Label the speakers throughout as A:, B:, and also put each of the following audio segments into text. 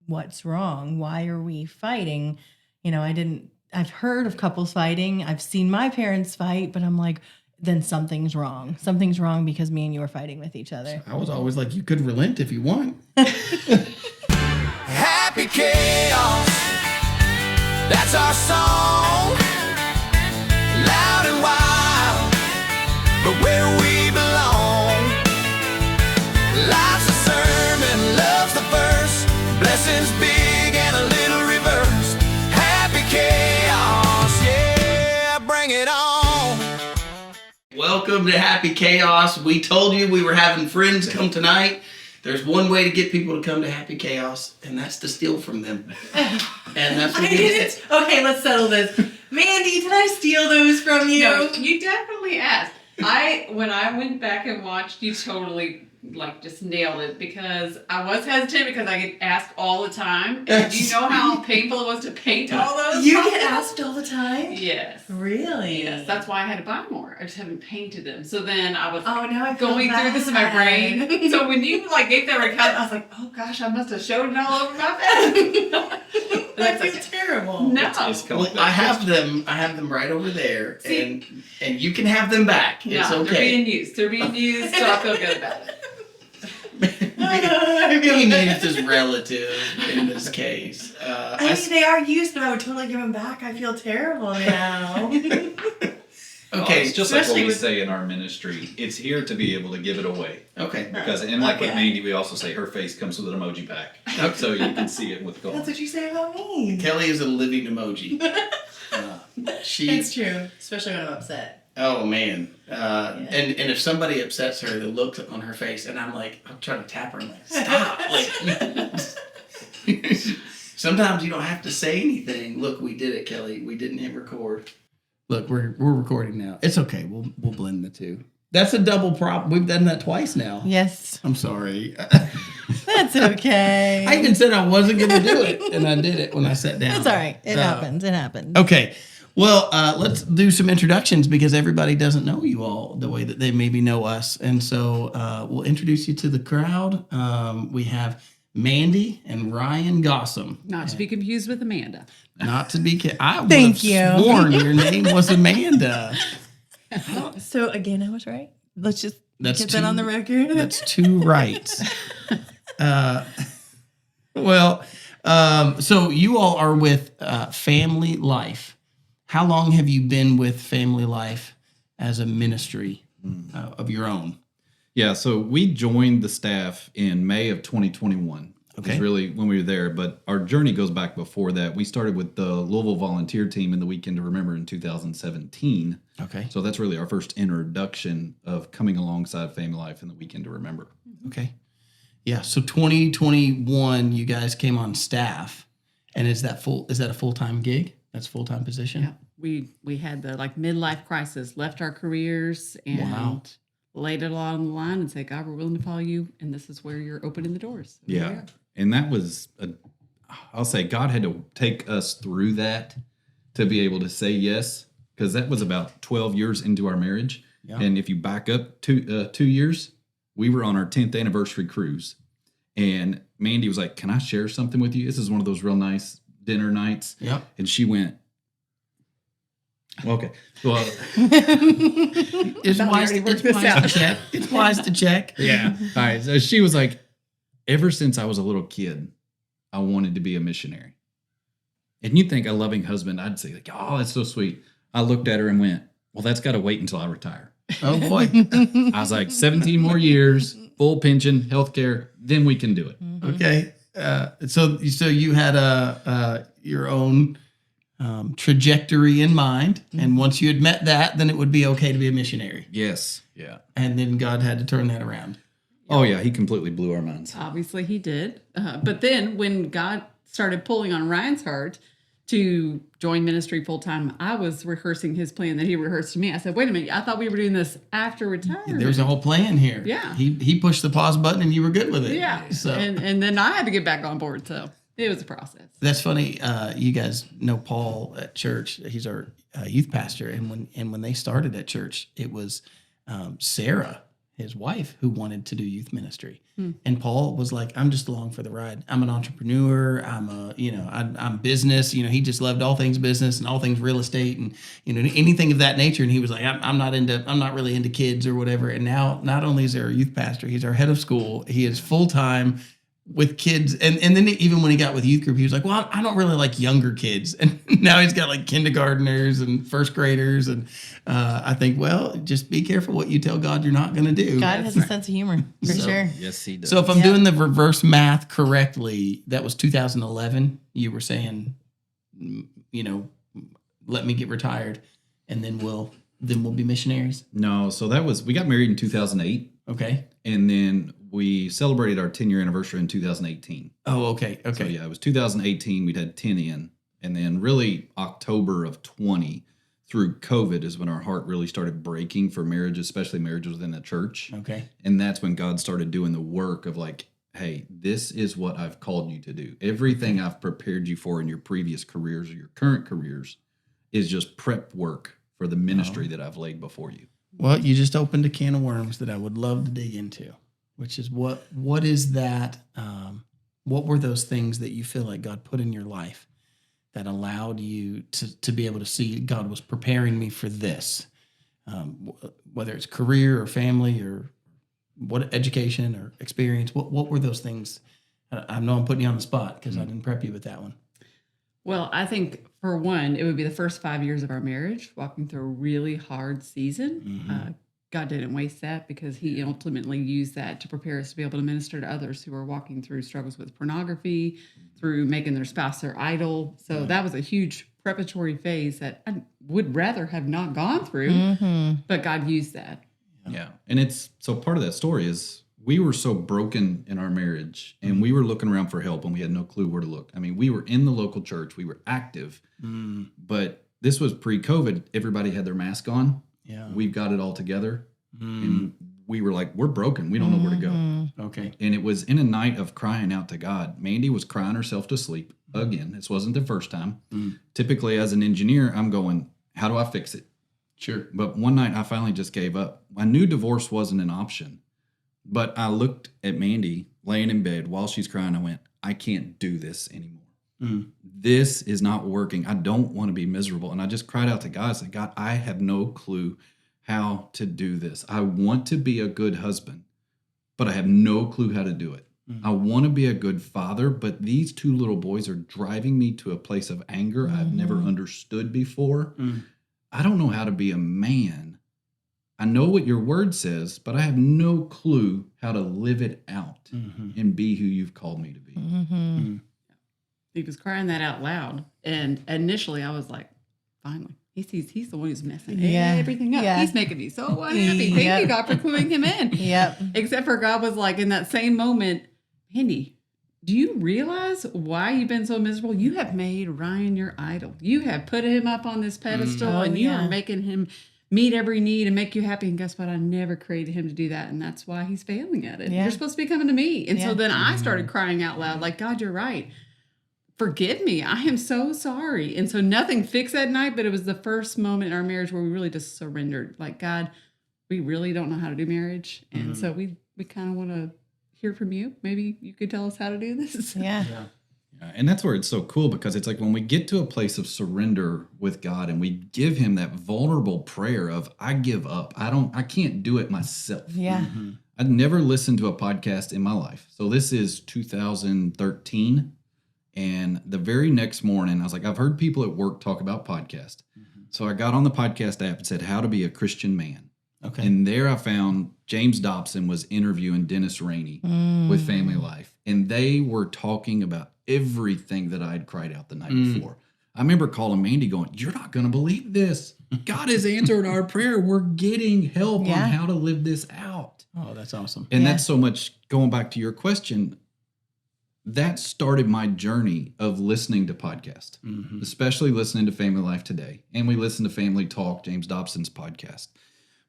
A: what's wrong? Why are we fighting? I've heard of couples fighting. I've seen my parents fight, but I'm like, then something's wrong. Something's wrong because me and you are fighting with each other.
B: I was always like, you could relent if you want.
C: Happy chaos, that's our song. Loud and wild, but where we belong. Life's a sermon, love's the verse. Blessings big and a little reverse. Happy chaos, yeah, bring it on.
B: Welcome to Happy Chaos. We told you we were having friends come tonight. There's one way to get people to come to Happy Chaos, and that's to steal from them. And that's what we did.
A: Okay, let's settle this. Mandy, did I steal those from you?
D: No, you definitely asked. When I went back and watched, you totally just nailed it, because I was hesitant because I get asked all the time. And do you know how painful it was to paint all those?
A: You get asked all the time?
D: Yes.
A: Really?
D: Yes. That's why I had to buy more. I just haven't painted them. So then I was
A: now I feel
D: going
A: bad.
D: through this in my brain. So when you gave that recount, I was like, oh gosh, I must have showed it all over my face.
A: I feel terrible.
D: No.
B: Well, I have them right over there.
D: See?
B: And you can have them back. It's
D: no,
B: okay.
D: They're being used, so I feel good about it.
B: It's is relative in this case.
A: They are used, but I would totally give them back. I feel terrible now.
B: Okay,
E: it's just like what we say in our ministry. It's here to be able to give it away.
B: Okay.
E: Because, and like with Mandy, we also say her face comes with an emoji pack. So you can see it with gold.
A: That's what you say about me.
B: Kelly is a living emoji.
A: It's true, especially when I'm upset.
B: Oh man, and if somebody upsets her, the look on her face, and I'm trying to tap her, I'm like, stop. Sometimes you don't have to say anything. Look, we did it, Kelly. We didn't hit record. Look, we're recording now. It's okay. We'll blend the two. That's a double prop. We've done that twice now.
A: Yes.
B: I'm sorry.
A: That's okay.
B: I even said I wasn't going to do it, and I did it when I sat down.
A: It's all right. It happens. It happens.
B: Okay. Well, let's do some introductions because everybody doesn't know you all the way that they maybe know us. And so we'll introduce you to the crowd. We have Mandy and Ryan Gossam.
D: Not to be confused with Amanda.
B: Not to be I would
A: Thank
B: have sworn your name was Amanda.
A: So again, I was right. Let's just
B: That's
A: get that on the record.
B: That's two rights. So you all are with Family Life. How long have you been with Family Life as a ministry of your own?
E: Yeah, so we joined the staff in May of 2021.
B: Okay.
E: It's really when we were there, but our journey goes back before that. We started with the Louisville volunteer team in the Weekend to Remember in 2017.
B: Okay.
E: So that's really our first introduction of coming alongside Family Life in the Weekend to Remember.
B: Okay. Yeah, so 2021 you guys came on staff. And is that a full-time gig? That's a full-time position?
D: Yeah. We had the midlife crisis, left our careers and laid it all on the line and said, God, we're willing to follow you, and this is where you're opening the doors.
E: Yeah. And that was, I'll say God had to take us through that to be able to say yes, because that was about 12 years into our marriage. Yeah. And if you back up 2 years, we were on our 10th anniversary cruise. And Mandy was like, can I share something with you? This is one of those real nice dinner nights.
B: Yeah.
E: And she went, okay. Well,
B: it's wise to check.
E: Yeah. All right. So she was like, ever since I was a little kid, I wanted to be a missionary. And you'd think a loving husband, I'd say, oh, that's so sweet. I looked at her and went, well, that's got to wait until I retire.
B: Oh, boy.
E: I was like, 17 more years, full pension, healthcare, then we can do it.
B: Mm-hmm. Okay. So you had your own trajectory in mind. Mm-hmm. And once you had met that, then it would be okay to be a missionary.
E: Yes. Yeah.
B: And then God had to turn that around.
E: Oh, yeah. He completely blew our minds.
D: Obviously, he did. But then when God started pulling on Ryan's heart to join ministry full time, I was rehearsing his plan that he rehearsed to me. I said, wait a minute, I thought we were doing this after retirement.
B: There's a whole plan here.
D: Yeah.
B: He pushed the pause button and you were good with it.
D: Yeah.
B: So.
D: And then I had to get back on board. So it was a process.
B: That's funny. You guys know Paul at church. He's our youth pastor. And when they started at church, it was Sarah, his wife who wanted to do youth ministry. And Paul was like, I'm just along for the ride. I'm an entrepreneur. I'm business. He just loved all things business and all things real estate and, anything of that nature. And he was like, I'm not really into kids or whatever. And now not only is there a youth pastor, he's our head of school. He is full-time with kids. And then even when he got with youth group, he was like, well, I don't really like younger kids. And now he's got like kindergartners and first graders. And I think, well, just be careful what you tell God you're not going to do.
A: God has a sense of humor, for sure.
E: Yes, he does.
B: So if I'm doing the reverse math correctly, that was 2011. You were saying, let me get retired and then we'll be missionaries.
E: No, so we got married in 2008.
B: Okay.
E: And then we celebrated our 10-year anniversary in 2018.
B: Oh, okay. Okay.
E: So yeah, it was 2018. We'd had 10 in. And then really October of 20 through COVID is when our heart really started breaking for marriage, especially marriages within the church.
B: Okay.
E: And that's when God started doing the work of like, hey, this is what I've called you to do. Everything I've prepared you for in your previous careers or your current careers is just prep work for the ministry that I've laid before you.
B: Well, you just opened a can of worms that I would love to dig into, which is what is that? What were those things that you feel like God put in your life that allowed you to be able to see God was preparing me for this, whether it's career or family or what education or experience? What were those things? I know I'm putting you on the spot because I didn't prep you with that one.
D: Well, I think for one, it would be the first 5 years of our marriage, walking through a really hard season. God didn't waste that because he ultimately used that to prepare us to be able to minister to others who are walking through struggles with pornography, through making their spouse their idol. So that was a huge preparatory phase that I would rather have not gone through, but God used that.
E: Yeah. And it's so part of that story is we were so broken in our marriage and we were looking around for help and we had no clue where to look. I mean, we were in the local church, we were active, but this was pre-COVID. Everybody had their mask on.
B: Yeah.
E: We've got it all together. And we were like, we're broken. We don't know where to go.
B: Okay.
E: And it was in a night of crying out to God. Mandy was crying herself to sleep again. This wasn't the first time. Typically, as an engineer, I'm going, how do I fix it?
B: Sure.
E: But one night I finally just gave up. I knew divorce wasn't an option, but I looked at Mandy laying in bed while she's crying. I went, I can't do this anymore. This is not working. I don't want to be miserable. And I just cried out to God. I said, God, I have no clue how to do this. I want to be a good husband, but I have no clue how to do it. I want to be a good father, but these two little boys are driving me to a place of anger I've never understood before. I don't know how to be a man. I know what your word says, but I have no clue how to live it out and be who you've called me to be.
D: He was crying that out loud. And initially I was like, finally, he's the one who's messing everything up. He's making me so unhappy. Thank you, God, for putting him in. Except for God was like, in that same moment, Mandy, do you realize why you've been so miserable? You have made Ryan your idol. You have put him up on this pedestal and you are making him meet every need and make you happy. And guess what? I never created him to do that. And that's why he's failing at it. You're supposed to be coming to me. And so then I started crying out loud, like, God, you're right. Forgive me. I am so sorry. And so nothing fixed that night, but it was the first moment in our marriage where we really just surrendered. Like, God, we really don't know how to do marriage. And so we kind of want to hear from you. Maybe you could tell us how to do this.
A: Yeah.
E: And that's where it's so cool because it's like when we get to a place of surrender with God and we give him that vulnerable prayer of, I give up. I can't do it myself.
A: Yeah.
E: I'd never listened to a podcast in my life. So this is 2013. And the very next morning, I was like, I've heard people at work talk about podcast. So I got on the podcast app and said, how to be a Christian man.
B: Okay.
E: And there I found James Dobson was interviewing Dennis Rainey with Family Life. And they were talking about everything that I had cried out the night before. I remember calling Mandy going, you're not going to believe this. God has answered our prayer. We're getting help on how to live this out.
B: Oh, that's awesome.
E: And that's so much, going back to your question, that started my journey of listening to podcasts, especially listening to Family Life Today. And we listened to Family Talk, James Dobson's podcast.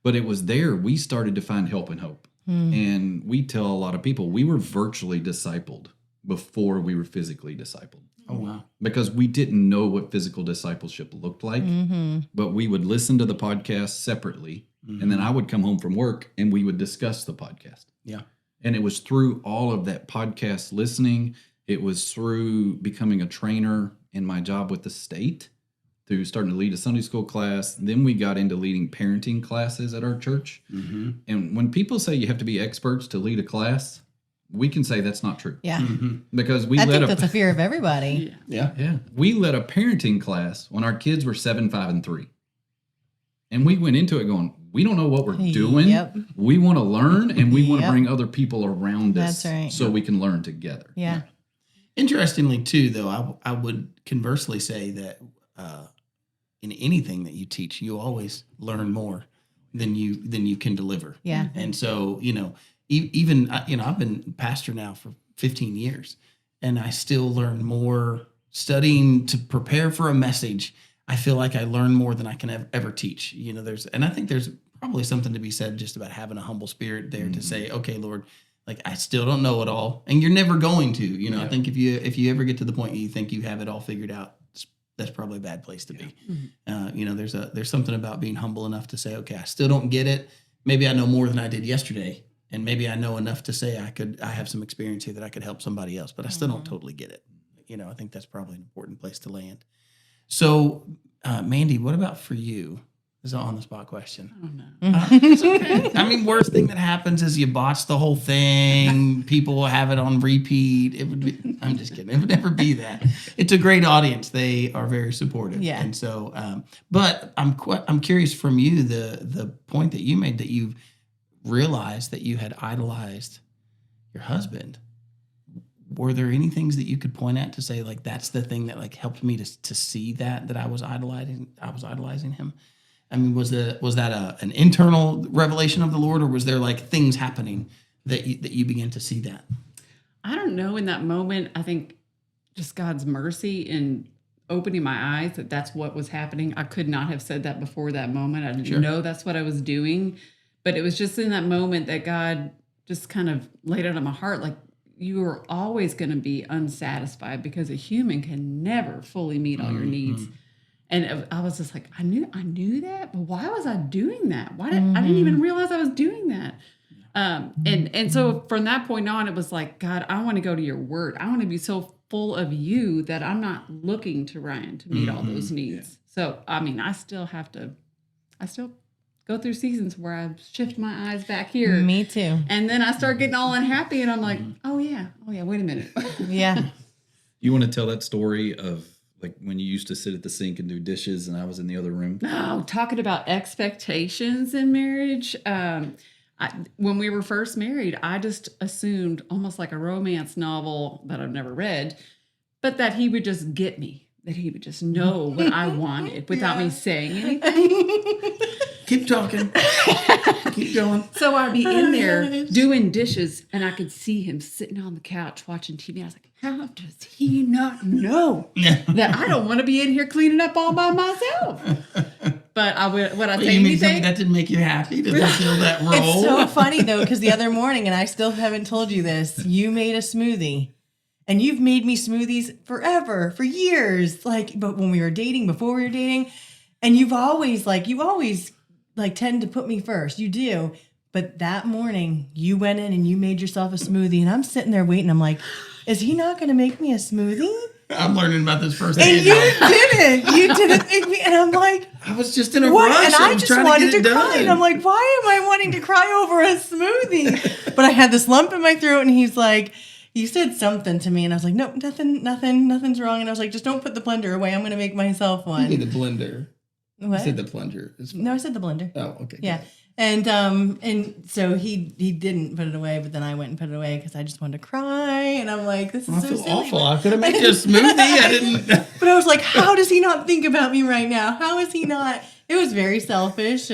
E: But it was there we started to find help and hope. And we tell a lot of people we were virtually discipled before we were physically discipled.
B: Oh, wow.
E: Because we didn't know what physical discipleship looked like. But we would listen to the podcast separately And then I would come home from work and we would discuss the podcast.
B: Yeah.
E: And it was through all of that podcast listening. It was through becoming a trainer in my job with the state, through starting to lead a Sunday school class. Then we got into leading parenting classes at our church.
B: Mm-hmm.
E: And when people say you have to be experts to lead a class, we can say that's not true.
A: Yeah.
E: Because we
A: I
E: led
A: think
E: a
A: that's a fear of everybody.
B: Yeah.
E: we led a parenting class when our kids were 7, 5, and 3. And we went into it going, we don't know what we're doing.
A: Yep.
E: We want to learn, and we want to
A: Yep.
E: bring other people around us
A: That's right.
E: so we can learn together.
A: Yeah.
B: Interestingly, too, though, I would conversely say that in anything that you teach, you always learn more than you can deliver.
A: Yeah.
B: And so, even I've been pastor now for 15 years, and I still learn more studying to prepare for a message. I feel like I learn more than I can ever teach. And I think there's probably something to be said just about having a humble spirit there to say, okay, Lord, like I still don't know it all, and you're never going to. I think if you ever get to the point you think you have it all figured out, that's probably a bad place to be. There's something about being humble enough to say, okay, I still don't get it. Maybe I know more than I did yesterday, and maybe I know enough to say I have some experience here that I could help somebody else, but I still don't totally get it. I think that's probably an important place to land. So, Mandy, what about for you? This is an on-the-spot question.
D: Oh, no.
B: It's okay. I mean, worst thing that happens is you botch the whole thing. People will have it on repeat. I'm just kidding. It would never be that. It's a great audience. They are very supportive.
A: Yeah.
B: And so, but I'm curious from you, the point that you made, that you realized that you had idolized your husband. Were there any things that you could point at to say, like, that's the thing that like helped me to see that I was idolizing him? I mean, was that an internal revelation of the Lord, or was there like things happening that you began to see that?
D: I don't know. In that moment, I think just God's mercy in opening my eyes that that's what was happening. I could not have said that before that moment. I didn't know that's what I was doing, but it was just in that moment that God just kind of laid it on my heart, like, you are always going to be unsatisfied because a human can never fully meet all your needs. And I was just like, I knew that, but why was I doing that? I didn't even realize I was doing that. And so from that point on, it was like, God, I want to go to your word. I want to be so full of you that I'm not looking to Ryan to meet all those needs. So, I mean, I still go through seasons where I shift my eyes back here.
A: Me too.
D: And then I start getting all unhappy and I'm like, oh yeah, wait a minute.
A: Yeah.
E: You want to tell that story of like when you used to sit at the sink and do dishes and I was in the other room?
D: No, talking about expectations in marriage. When we were first married, I just assumed, almost like a romance novel that I've never read, but that he would just get me, that he would just know what I wanted without me saying anything.
B: Keep talking. Keep going.
D: So I'd be in there doing dishes and I could see him sitting on the couch watching TV. I was like, how does he not know that I don't want to be in here cleaning up all by myself? But would I say
B: You mean something
D: anything?
B: that didn't make you happy to fulfill that role?
A: It's so funny though, because the other morning, and I still haven't told you this, you made a smoothie. And you've made me smoothies forever, for years. But when we were dating, before we were dating, and you always tend to put me first. You do. But that morning, you went in and you made yourself a smoothie, and I'm sitting there waiting. I'm like, is he not going to make me a smoothie?
B: I'm learning about this first.
A: And you didn't. You didn't make me. And I'm like,
B: I was just in a
A: what?
B: rush.
A: And I
B: was
A: just
B: trying
A: wanted
B: to get
A: to
B: it
A: cry.
B: done.
A: And I'm like, why am I wanting to cry over a smoothie? But I had this lump in my throat, and he's like, you said something to me, and I was like, no, nothing's wrong. And I was like, just don't put the blender away. I'm going to make myself one.
B: You did the blender.
A: What?
B: You said the plunger.
A: No, I said the blender.
B: Oh, okay.
A: Yeah. And so he didn't put it away, but then I went and put it away because I just wanted to cry. And I'm like, this is
B: I
A: so
B: feel
A: silly.
B: awful. I could have made you a smoothie. I didn't.
A: But I was like, how does he not think about me right now? How is he not? It was very selfish,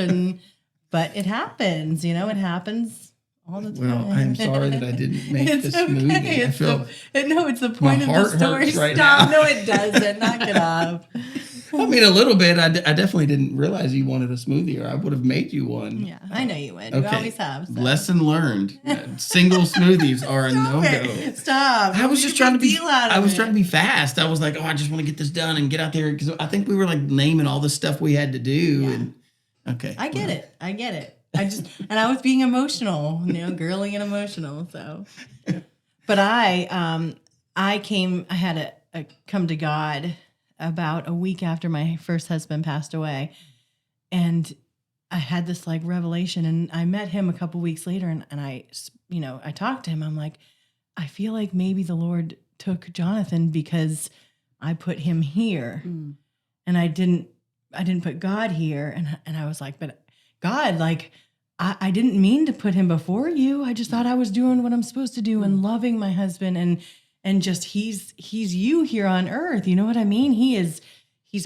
A: but it happens, it happens all the time.
B: Well, I'm sorry that I didn't make the
A: It's
B: smoothie.
A: okay.
B: I feel.
A: It's the point of
B: heart
A: the story.
B: hurts right
A: Stop.
B: now.
A: No, it doesn't. Knock it off.
B: I mean, a little bit. I definitely didn't realize you wanted a smoothie, or I would have made you one.
A: Yeah, I know you would.
B: Okay.
A: You always have. So.
B: Lesson learned. Single smoothies are a
A: Stop
B: no-go.
A: it. Stop.
B: I was
A: Make
B: just
A: a
B: trying to
A: big
B: be.
A: deal out of
B: I was
A: it.
B: trying to be fast. I was like, oh, I just want to get this done and get out there, because I think we were like naming all the stuff we had to do,
A: Yeah.
B: and Okay.
A: I get it. I get it. And I was being emotional, girly and emotional. So, but I had a come to God about a week after my first husband passed away. And I had this like revelation, and I met him a couple weeks later, and I talked to him. I'm like, I feel like maybe the Lord took Jonathan because I put him here, and I didn't put God here. And I was like, but God, like, I didn't mean to put him before you. I just thought I was doing what I'm supposed to do and loving my husband, and just he's you here on earth. You know what I mean? He's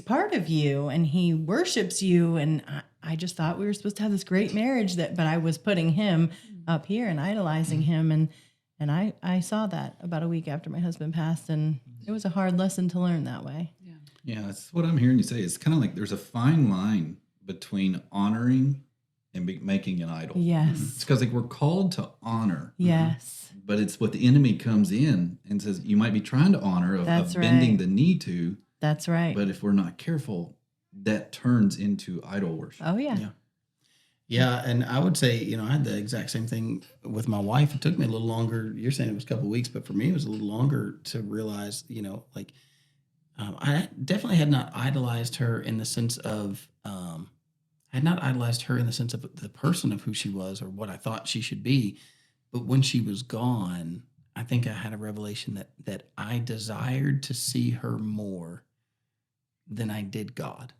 A: part of you, and he worships you. And I just thought we were supposed to have this great marriage but I was putting him up here and idolizing him. And I saw that about a week after my husband passed, and it was a hard lesson to learn that way.
E: Yeah, that's what I'm hearing you say. It's kind of like there's a fine line between honoring and making an idol.
A: Yes.
E: It's because like we're called to honor.
A: Yes.
E: But it's what the enemy comes in and says you might be trying to honor of bending
A: right.
E: the knee to.
A: That's right.
E: But if we're not careful, that turns into idol worship.
A: Oh, yeah.
B: Yeah, and I would say, I had the exact same thing with my wife. It took me a little longer. You're saying it was a couple of weeks, but for me, it was a little longer to realize, I definitely had not idolized her in the sense of, the person of who she was or what I thought she should be. But when she was gone, I think I had a revelation that I desired to see her more than I did God.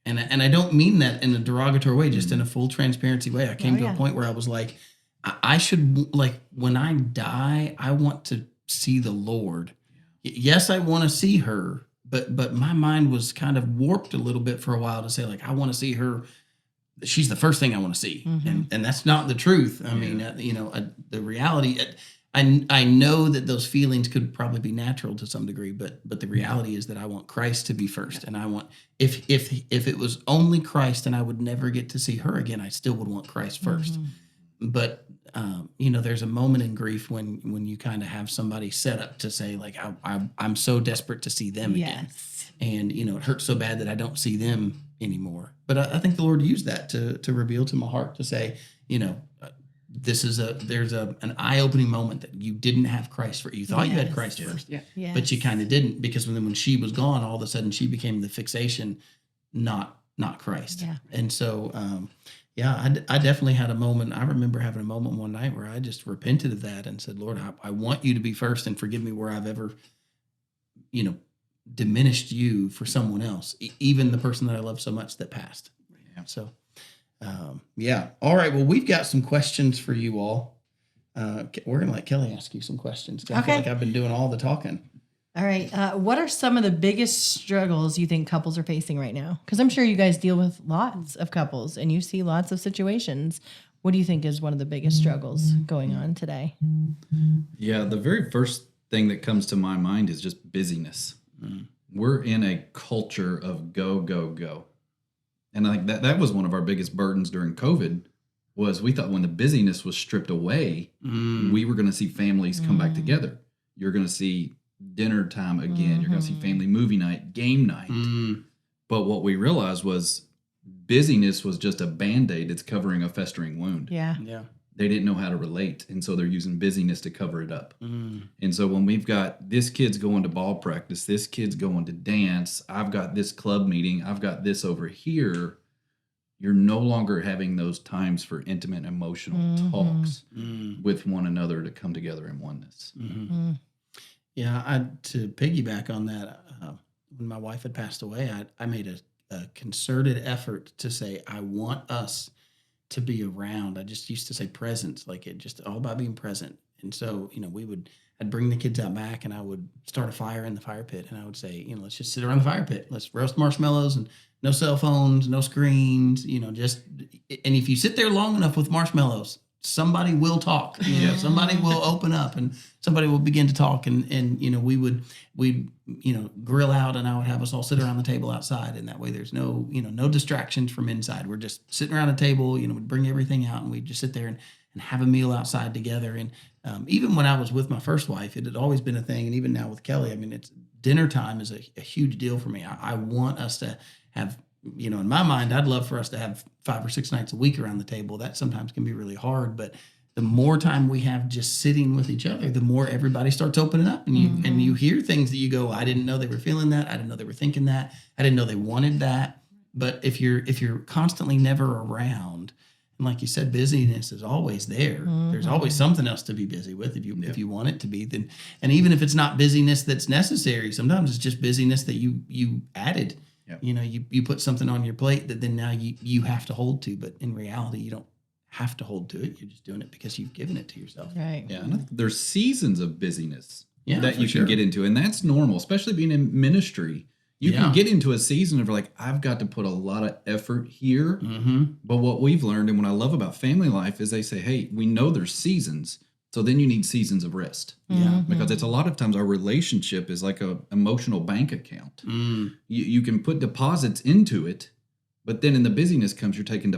B: And I don't mean that in a derogatory way, just in a full transparency way. I came to a point where I was like, I should, like, when I die, I want to see the Lord. Yes, I want to see her, but my mind was kind of warped a little bit for a while to say, like, I want to see her. She's the first thing I want to see. And that's not the truth. I mean, the reality, I know that those feelings could probably be natural to some degree, but the reality is that I want Christ to be first. And I want, if it was only Christ and I would never get to see her again, I still would want Christ first. But, there's a moment in grief when you kind of have somebody set up to say, like, I'm so desperate to see them again. And, it hurts so bad that I don't see them anymore. But I think the Lord used that to reveal to my heart to say, there's an eye-opening moment that you didn't have Christ first. You thought you had Christ first, but you kind of didn't, because when she was gone, all of a sudden she became the fixation, not Christ. Yeah. And so, I definitely had a moment. I remember having a moment one night where I just repented of that and said, Lord, I want you to be first, and forgive me where I've ever, diminished you for someone else, even the person that I love so much that passed. Yeah. So, all right. Well, we've got some questions for you all. We're going to let Kelly ask you some questions. I feel like I've been doing all the talking.
A: All right. What are some of the biggest struggles you think couples are facing right now? Because I'm sure you guys deal with lots of couples and you see lots of situations. What do you think is one of the biggest struggles going on today?
E: Yeah, the very first thing that comes to my mind is just busyness. We're in a culture of go, go, go. And I think that was one of our biggest burdens during COVID, was we thought when the busyness was stripped away, we were going to see families come back together. You're going to see dinner time again. You're going to see family movie night, game night. But what we realized was busyness was just a Band-Aid. It's covering a festering wound.
A: Yeah.
E: They didn't know how to relate, and so they're using busyness to cover it up. And so when we've got this kid's going to ball practice, this kid's going to dance, I've got this club meeting, I've got this over here, you're no longer having those times for intimate emotional talks with one another to come together in oneness.
B: Yeah, to piggyback on that, when my wife had passed away, I made a concerted effort to say, I want us to be around. I just used to say presence, like it just all about being present. And so, I'd bring the kids out back and I would start a fire in the fire pit. And I would say, let's just sit around the fire pit. Let's roast marshmallows, and no cell phones, no screens, and if you sit there long enough with marshmallows, somebody will talk, somebody will open up and somebody will begin to talk. And we'd grill out, and I would have us all sit around the table outside. And that way there's no distractions from inside. We're just sitting around a table, we'd bring everything out and we'd just sit there and have a meal outside together. And even when I was with my first wife, it had always been a thing. And even now with Kelly, it's dinner time is a huge deal for me. I want us to have in my mind, I'd love for us to have 5 or 6 nights a week around the table. That sometimes can be really hard, but the more time we have just sitting with each other, the more everybody starts opening up, and you hear things that you go, I didn't know they were feeling that. I didn't know they were thinking that. I didn't know they wanted that. But if you're constantly never around, and like you said, busyness is always there. There's always something else to be busy with if you want it to be. Then, and even if it's not busyness that's necessary, sometimes it's just busyness that you added.
E: Yep.
B: You put something on your plate that then now you have to hold to, but in reality, you don't have to hold to it. You're just doing it because you've given it to yourself.
A: Right.
E: Yeah, and I think there's seasons of busyness that
B: for
E: you
B: sure.
E: can get into, and that's normal, especially being in ministry. You can get into a season of like, I've got to put a lot of effort here. But what we've learned, and what I love about family life, is they say, hey, we know there's seasons, so then you need seasons of rest.
B: Yeah.
E: Because it's a lot of times our relationship is like a emotional bank account. You can put deposits into it, but then in the busyness comes you're taking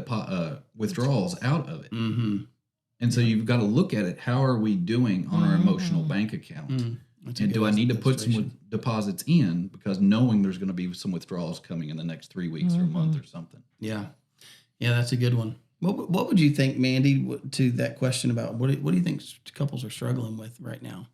E: withdrawals out of it. And so you've got to look at it. How are we doing on our emotional bank account? And do I need to put some deposits in, because knowing there's going to be some withdrawals coming in the next 3 weeks or a month or something?
B: Yeah, that's a good one. What would you think, Mandy, to that question about what do you think couples are struggling with right now?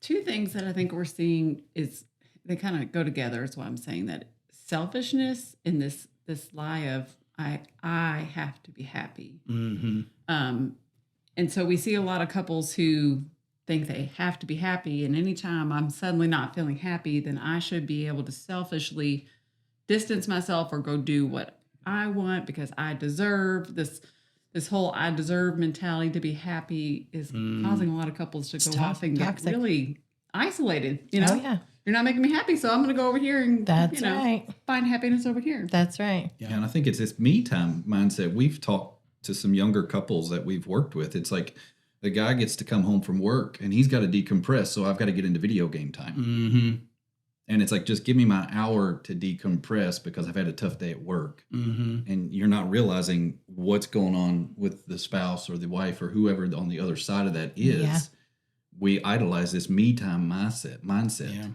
D: Two things that I think we're seeing is they kind of go together. Is what I'm saying, that selfishness and this lie of I have to be happy. And so we see a lot of couples who think they have to be happy, and anytime I'm suddenly not feeling happy, then I should be able to selfishly distance myself or go do what I want because I deserve this whole I deserve mentality to be happy is causing a lot of couples to go off and get really isolated.
A: Oh, yeah.
D: You're not making me happy, so I'm going to go over here and
A: That's right.
D: find happiness over here.
A: That's right.
E: Yeah, and I think it's this me time mindset. We've talked to some younger couples that we've worked with. It's like the guy gets to come home from work and he's got to decompress, so I've got to get into video game time. And it's like, just give me my hour to decompress because I've had a tough day at work. And you're not realizing what's going on with the spouse or the wife or whoever on the other side of that is.
A: Yeah.
E: We idolize this me time mindset.
B: Yeah.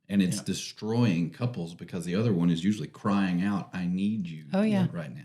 E: And it's destroying couples because the other one is usually crying out, I need you right now.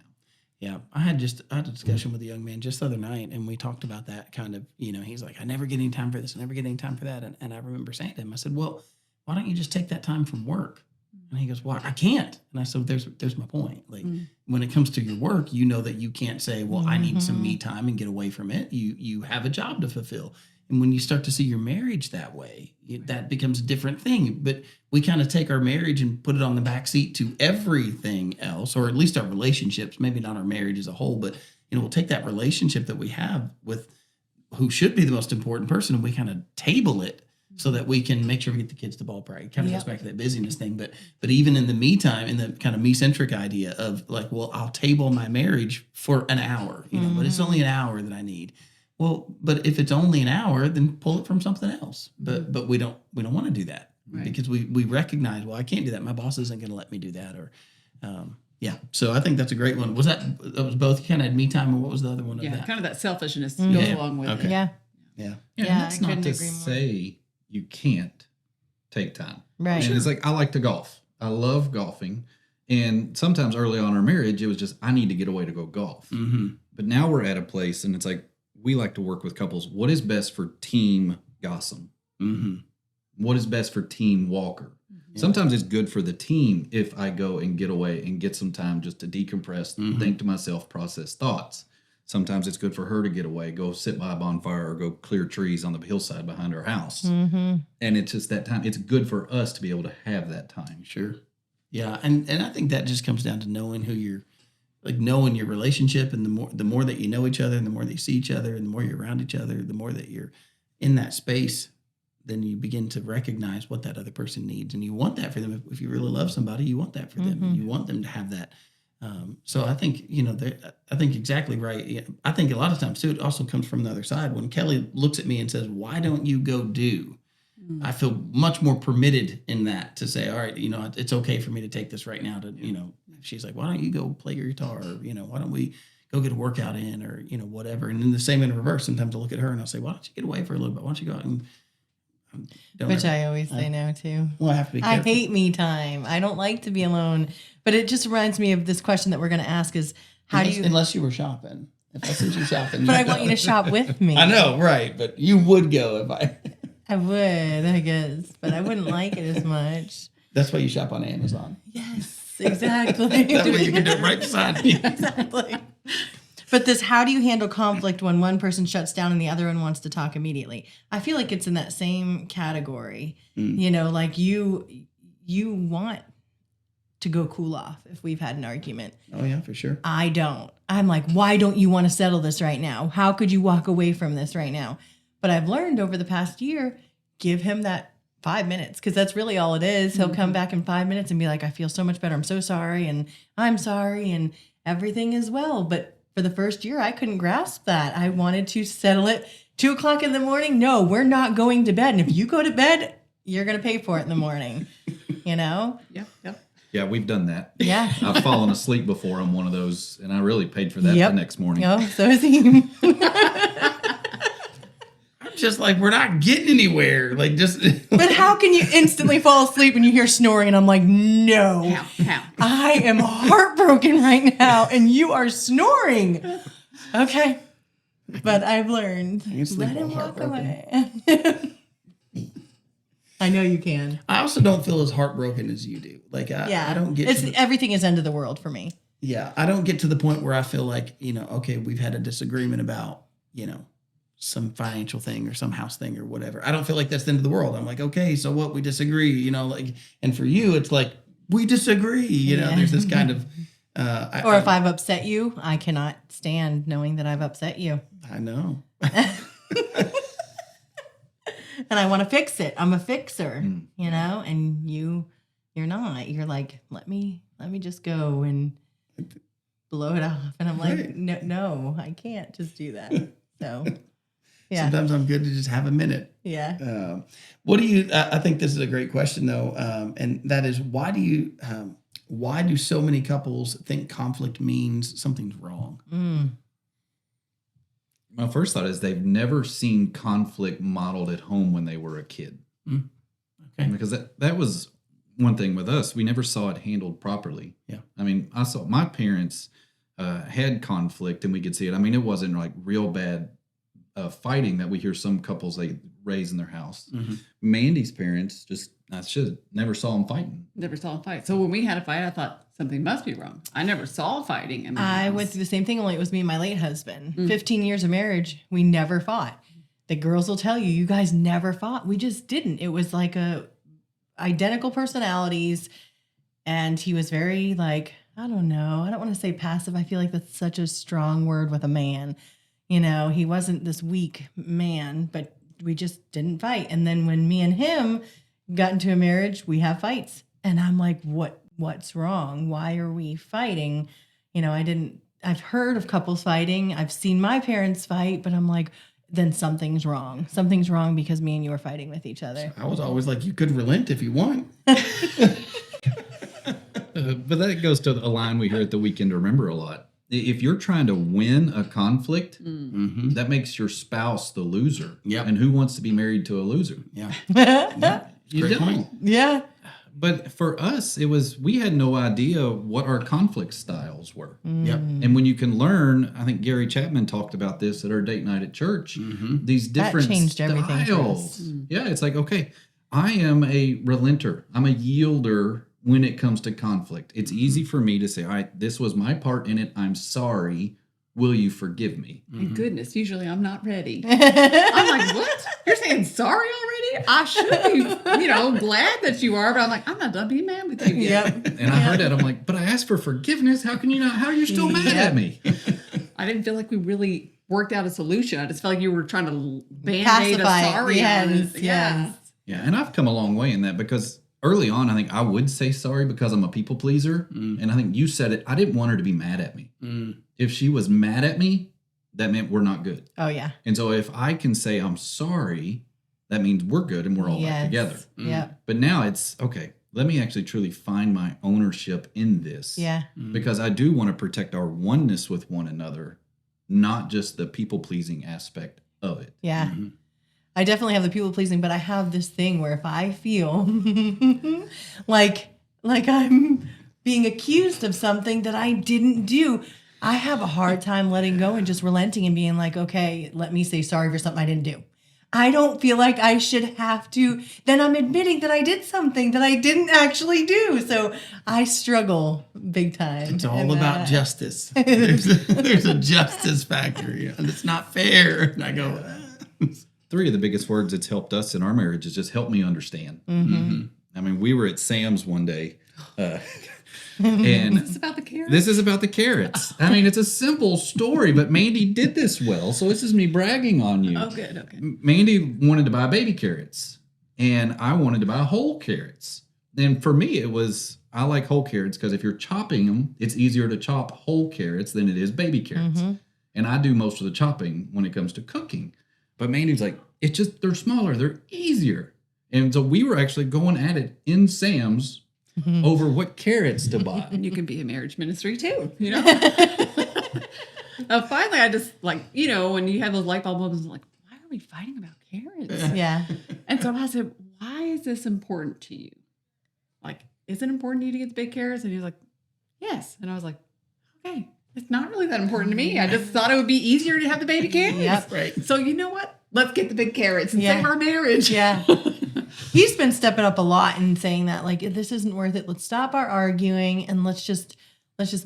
B: Yeah, I had a discussion with a young man just the other night, and we talked about that kind of, he's like, I never get any time for this, I never get any time for that. And I remember saying to him, I said, well, why don't you just take that time from work? And he goes, well, I can't. And I said, there's my point. Like, when it comes to your work, you know that you can't say, well, I need some me time and get away from it. You have a job to fulfill. And when you start to see your marriage that way, that becomes a different thing. But we kind of take our marriage and put it on the back seat to everything else, or at least our relationships, maybe not our marriage as a whole, but we'll take that relationship that we have with who should be the most important person, and we kind of table it so that we can make sure we get the kids to ball pride. It kind of goes back to that busyness thing. But even in the me time, in the kind of me-centric idea of like, well, I'll table my marriage for an hour, but it's only an hour that I need. Well, but if it's only an hour, then pull it from something else. But we don't want to do that because we recognize, well, I can't do that. My boss isn't going to let me do that. Or So I think that's a great one. That was both kind of had me time, or what was the other one of that?
D: Kind of that selfishness goes along with it.
A: Yeah.
B: Yeah.
E: And that's
A: I
E: not
A: couldn't
E: to
A: agree more.
E: say you can't take time.
A: Right.
E: And it's like, I like to golf. I love golfing. And sometimes early on in our marriage, it was just, I need to get away to go golf. But now we're at a place, and it's like, we like to work with couples. What is best for team Gossam? What is best for team Walker? Sometimes it's good for the team if I go and get away and get some time just to decompress, think to myself, process thoughts. Sometimes it's good for her to get away, go sit by a bonfire or go clear trees on the hillside behind our house. And it's just that time. It's good for us to be able to have that time.
B: Sure. Yeah. And I think that just comes down to knowing who you're, like knowing your relationship, and the more that you know each other, and the more that you see each other, and the more you're around each other, the more that you're in that space, then you begin to recognize what that other person needs. And you want that for them. If you really love somebody, you want that for them. And you want them to have that. So I think, I think exactly right. Yeah, I think a lot of times too, it also comes from the other side. When Kelly looks at me and says, why don't you go do? I feel much more permitted in that to say, all right, it's okay for me to take this right now to, she's like, why don't you go play your guitar? Or, why don't we go get a workout in, or, whatever. And then the same in reverse. Sometimes I look at her and I'll say, why don't you get away for a little bit? Why don't you go out and
A: Which I always say no to.
B: Well, I have to be
A: I
B: careful.
A: hate me time. I don't like to be alone. But it just reminds me of this question that we're going to ask is how do you...
B: Unless you were shopping. If I sent you shopping.
A: But I want you to shop with me.
B: I know, right. But you would go if I...
A: I would, I guess. But I wouldn't like it as much.
B: That's why you shop on Amazon.
A: Yes, exactly.
B: That way you can do it right beside me.
A: Exactly. But this, how do you handle conflict when one person shuts down and the other one wants to talk immediately? I feel like it's in that same category. You know, like you want to go cool off if we've had an argument.
B: Oh, yeah, for sure.
A: I don't. I'm like, why don't you want to settle this right now? How could you walk away from this right now? But I've learned over the past year, give him that 5 minutes, because that's really all it is. He'll come back in 5 minutes and be like, I feel so much better. I'm so sorry. And I'm sorry. And everything is well. But for the first year, I couldn't grasp that. I wanted to settle it. 2:00 in the morning. No, we're not going to bed. And if you go to bed, you're going to pay for it in the morning, you know?
D: Yep.
E: Yeah, we've done that.
A: Yeah.
E: I've fallen asleep before on one of those, and I really paid for that
A: Yep.
E: the next morning.
A: Oh, so is he.
B: Just like, we're not getting anywhere. Like, just...
A: But how can you instantly fall asleep when you hear snoring? And I'm like, no.
D: How?
A: I am heartbroken right now, and you are snoring. Okay. But I've learned.
B: can sleep
A: Let him
B: while
A: walk
B: heartbroken.
A: away. I know you can.
B: I also don't feel as heartbroken as you do. Like, I don't get to the,
A: everything is end of the world for me.
B: yeah, I don't get to the point where I feel like, okay, we've had a disagreement about, some financial thing or some house thing or whatever. I don't feel like that's the end of the world. I'm like, okay, so what? We disagree, like, and for you, it's like, we disagree, there's this kind of,
A: Or if I've upset you, I cannot stand knowing that I've upset you.
B: I know.
A: And I want to fix it. I'm a fixer, and you're not. You're like, let me just go and blow it off. And I'm like,
B: Right.
A: no, I can't just do that. So, yeah.
B: Sometimes I'm good to just have a minute.
A: Yeah.
B: What do you? I think this is a great question, though, and that is, why do so many couples think conflict means something's wrong?
E: My first thought is they've never seen conflict modeled at home when they were a kid.
B: Okay.
E: Because that was one thing with us. We never saw it handled properly.
B: Yeah.
E: I mean, I saw my parents had conflict and we could see it. I mean, it wasn't like real bad fighting that we hear some couples they raise in their house. Mandy's parents I never saw them fighting.
D: Never saw a fight. So when we had a fight, I thought something must be wrong. I never saw fighting in my
A: I
D: house.
A: went through the same thing, only it was me and my late husband. 15 years of marriage, we never fought. The girls will tell you, you guys never fought. We just didn't. It was like identical personalities. And he was very like, I don't know. I don't want to say passive. I feel like that's such a strong word with a man. He wasn't this weak man, but we just didn't fight. And then when me and him got into a marriage, we have fights. And I'm like, what's wrong? Why are we fighting? I've heard of couples fighting. I've seen my parents fight, but I'm like, then something's wrong. Something's wrong because me and you are fighting with each other.
B: I was always like, you could relent if you want.
E: But that goes to a line we hear at the Weekend to Remember a lot. If you're trying to win a conflict, that makes your spouse the loser.
B: Yep.
E: And who wants to be married to a loser?
B: Yeah.
E: You
B: Great
E: don't.
B: point.
A: Yeah.
E: But for us, we had no idea what our conflict styles were.
B: Yep.
E: And when you can learn, I think Gary Chapman talked about this at our date night at church, these different
A: changed everything for us.
E: styles. Yeah, it's like, okay, I am a relenter. I'm a yielder when it comes to conflict. It's easy for me to say, all right, this was my part in it. I'm sorry. Will you forgive me?
D: Thank goodness. Usually I'm not ready. I'm like, what? You're saying sorry already? I should be, glad that you are. But I'm like, I'm not done being mad with you yet.
A: Yep.
E: And I heard that. I'm like, but I asked for forgiveness. How can you not? How are you still mad at me?
D: I didn't feel like we really worked out a solution. I just felt like you were trying to band-aid a
A: Pacify it.
D: sorry.
A: Yes,
D: on it.
A: yes.
E: Yeah, and I've come a long way in that because early on, I think I would say sorry because I'm a people pleaser. And I think you said it. I didn't want her to be mad at me. If she was mad at me, that meant we're not good.
A: Oh, yeah.
E: And so if I can say I'm sorry, that means we're good and we're all back together.
A: Yeah.
E: But now it's, okay, let me actually truly find my ownership in this.
A: Yeah.
E: Because I do want to protect our oneness with one another, not just the people-pleasing aspect of it.
A: Yeah. I definitely have the people pleasing, but I have this thing where if I feel like I'm being accused of something that I didn't do, I have a hard time letting go and just relenting and being like, okay, let me say sorry for something I didn't do. I don't feel like I should have to. Then I'm admitting that I did something that I didn't actually do. So I struggle big time.
B: It's all about justice. There's a justice factor, and it's not fair. And I go,
E: 3 of the biggest words that's helped us in our marriage is just help me understand. I mean, we were at Sam's one day, and
D: It's about the carrots.
E: this is about the carrots. I mean, it's a simple story, but Mandy did this well, so this is me bragging on you.
D: Oh, good. Okay.
E: Mandy wanted to buy baby carrots, and I wanted to buy whole carrots. And for me, I like whole carrots because if you're chopping them, it's easier to chop whole carrots than it is baby carrots. And I do most of the chopping when it comes to cooking. But Mandy's like, they're smaller, they're easier. And so we were actually going at it in Sam's over what carrots to buy.
D: And you can be a marriage ministry too, you know? Finally, I just like, when you have those light bulb moments, like, why are we fighting about carrots?
A: Yeah.
D: And so I said, why is this important to you? Like, is it important to you to get the big carrots? And he was like, yes. And I was like, okay, it's not really that important to me. I just thought it would be easier to have the baby carrots.
A: Yep.
B: right.
D: So you know what? Let's get the big carrots and
A: Yeah.
D: save our marriage.
A: Yeah. He's been stepping up a lot and saying that, like, this isn't worth it. Let's stop our arguing and let's just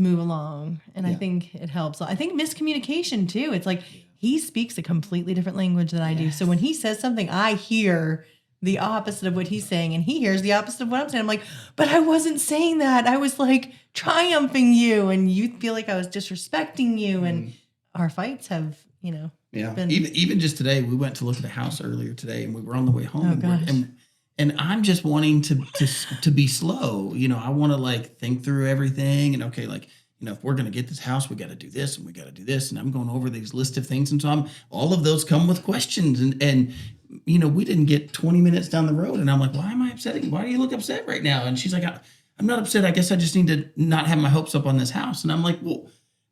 A: move along. And I think it helps. I think miscommunication too. It's like he speaks a completely different language than I do. So when he says something, I hear the opposite of what he's saying, and he hears the opposite of what I'm saying. I'm like, but I wasn't saying that. I was like triumphing you, and you feel like I was disrespecting you. And our fights have,
B: Yeah.
A: been-
B: Even just today, we went to look at a house earlier today, and we were on the way home.
A: Oh,
B: and we're-
A: gosh.
B: and I'm just wanting to be slow. I want to like think through everything, and okay, like, if we're going to get this house, we got to do this and we got to do this. And I'm going over these list of things. And so all of those come with questions. And we didn't get 20 minutes down the road. And I'm like, why am I upsetting? Why do you look upset right now? And she's like, I'm not upset. I guess I just need to not have my hopes up on this house. And I'm like, well,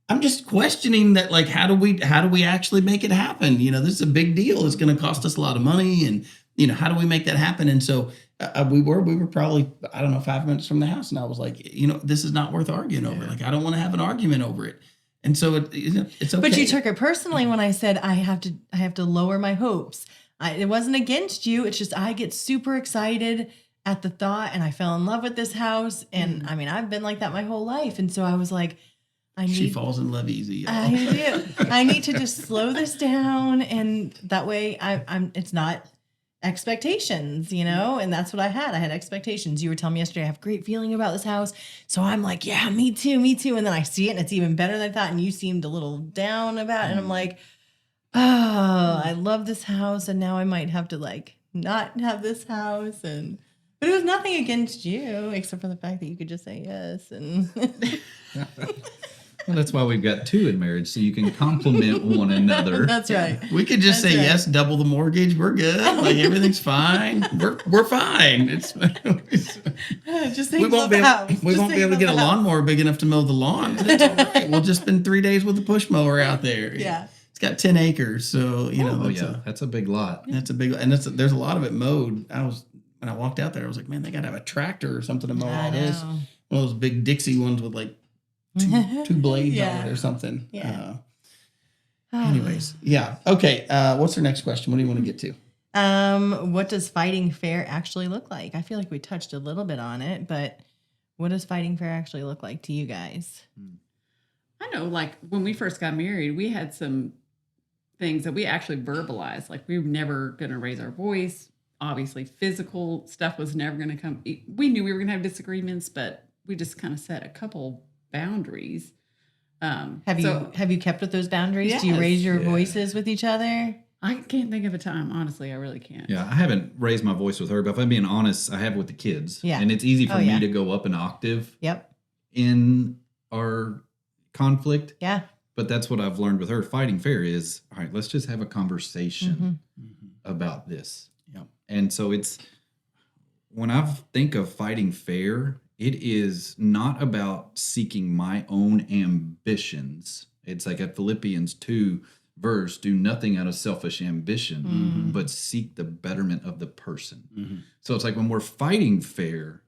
B: I'm just questioning that. Like, how do we actually make it happen? This is a big deal. It's going to cost us a lot of money. And, how do we make that happen? And so we were probably, I don't know, 5 minutes from the house. And I was like, this is not worth arguing over. Like, I don't want to have an argument over it. And so it's okay.
A: But you took it personally when I said I have to lower my hopes. It wasn't against you. It's just I get super excited at the thought, and I fell in love with this house. And I mean, I've been like that my whole life. And so I was like,
B: She falls in love easy, y'all.
A: I do. I need to just slow this down, and that way it's not expectations, and that's what I had. I had expectations. You were telling me yesterday I have a great feeling about this house. So I'm like, yeah, me too. And then I see it and it's even better than I thought. And you seemed a little down about it. And I'm like, oh, I love this house. And now I might have to like not have this house. But it was nothing against you except for the fact that you could just say yes. And
E: Well, that's why we've got 2 in marriage, so you can complement one another.
A: that's right.
B: We could just
A: That's
B: say
A: right.
B: yes, double the mortgage. We're good. Like, everything's fine. We're fine.
A: Just say
B: We won't be
A: love the
B: able,
A: house.
B: we
A: Just
B: won't
A: say
B: be able to
A: love
B: get a
A: the house.
B: lawnmower big enough to mow the lawn. But it's all right. We'll just spend 3 days with the push mower out there.
A: Yeah.
B: It's got 10 acres, so
E: That's a big lot.
B: that's a big, and there's a lot of it mowed. When I walked out there, I was like, man, they got to have a tractor or something to mow
A: I
B: all this.
A: know.
B: One of those big Dixie ones with like two blades
A: Yeah.
B: on it or something.
A: Yeah.
B: Anyways, yeah. Okay. What's our next question? What do you want to get to?
A: What does fighting fair actually look like? I feel like we touched a little bit on it, but what does fighting fair actually look like to you guys?
D: I know, like when we first got married, we had some things that we actually verbalized. Like we were never going to raise our voice. Obviously, physical stuff was never going to come. We knew we were going to have disagreements, but we just kind of set a couple boundaries.
A: Have you kept with those boundaries? Do you
D: Yes.
A: raise your voices with each other?
D: I can't think of a time, honestly. I really can't.
E: Yeah, I haven't raised my voice with her, but if I'm being honest, I have with the kids.
A: Yeah.
E: And it's easy for
A: Oh,
E: me
A: yeah.
E: to go up an octave
A: Yep.
E: in our conflict.
A: Yeah.
E: But that's what I've learned with her. Fighting fair is, all right, let's just have a conversation
A: Mm-hmm.
E: about this.
B: Yep.
E: And so when I think of fighting fair, it is not about seeking my own ambitions. It's like at Philippians 2, verse, do nothing out of selfish ambition, but seek the betterment of the person. So it's like when we're fighting fair,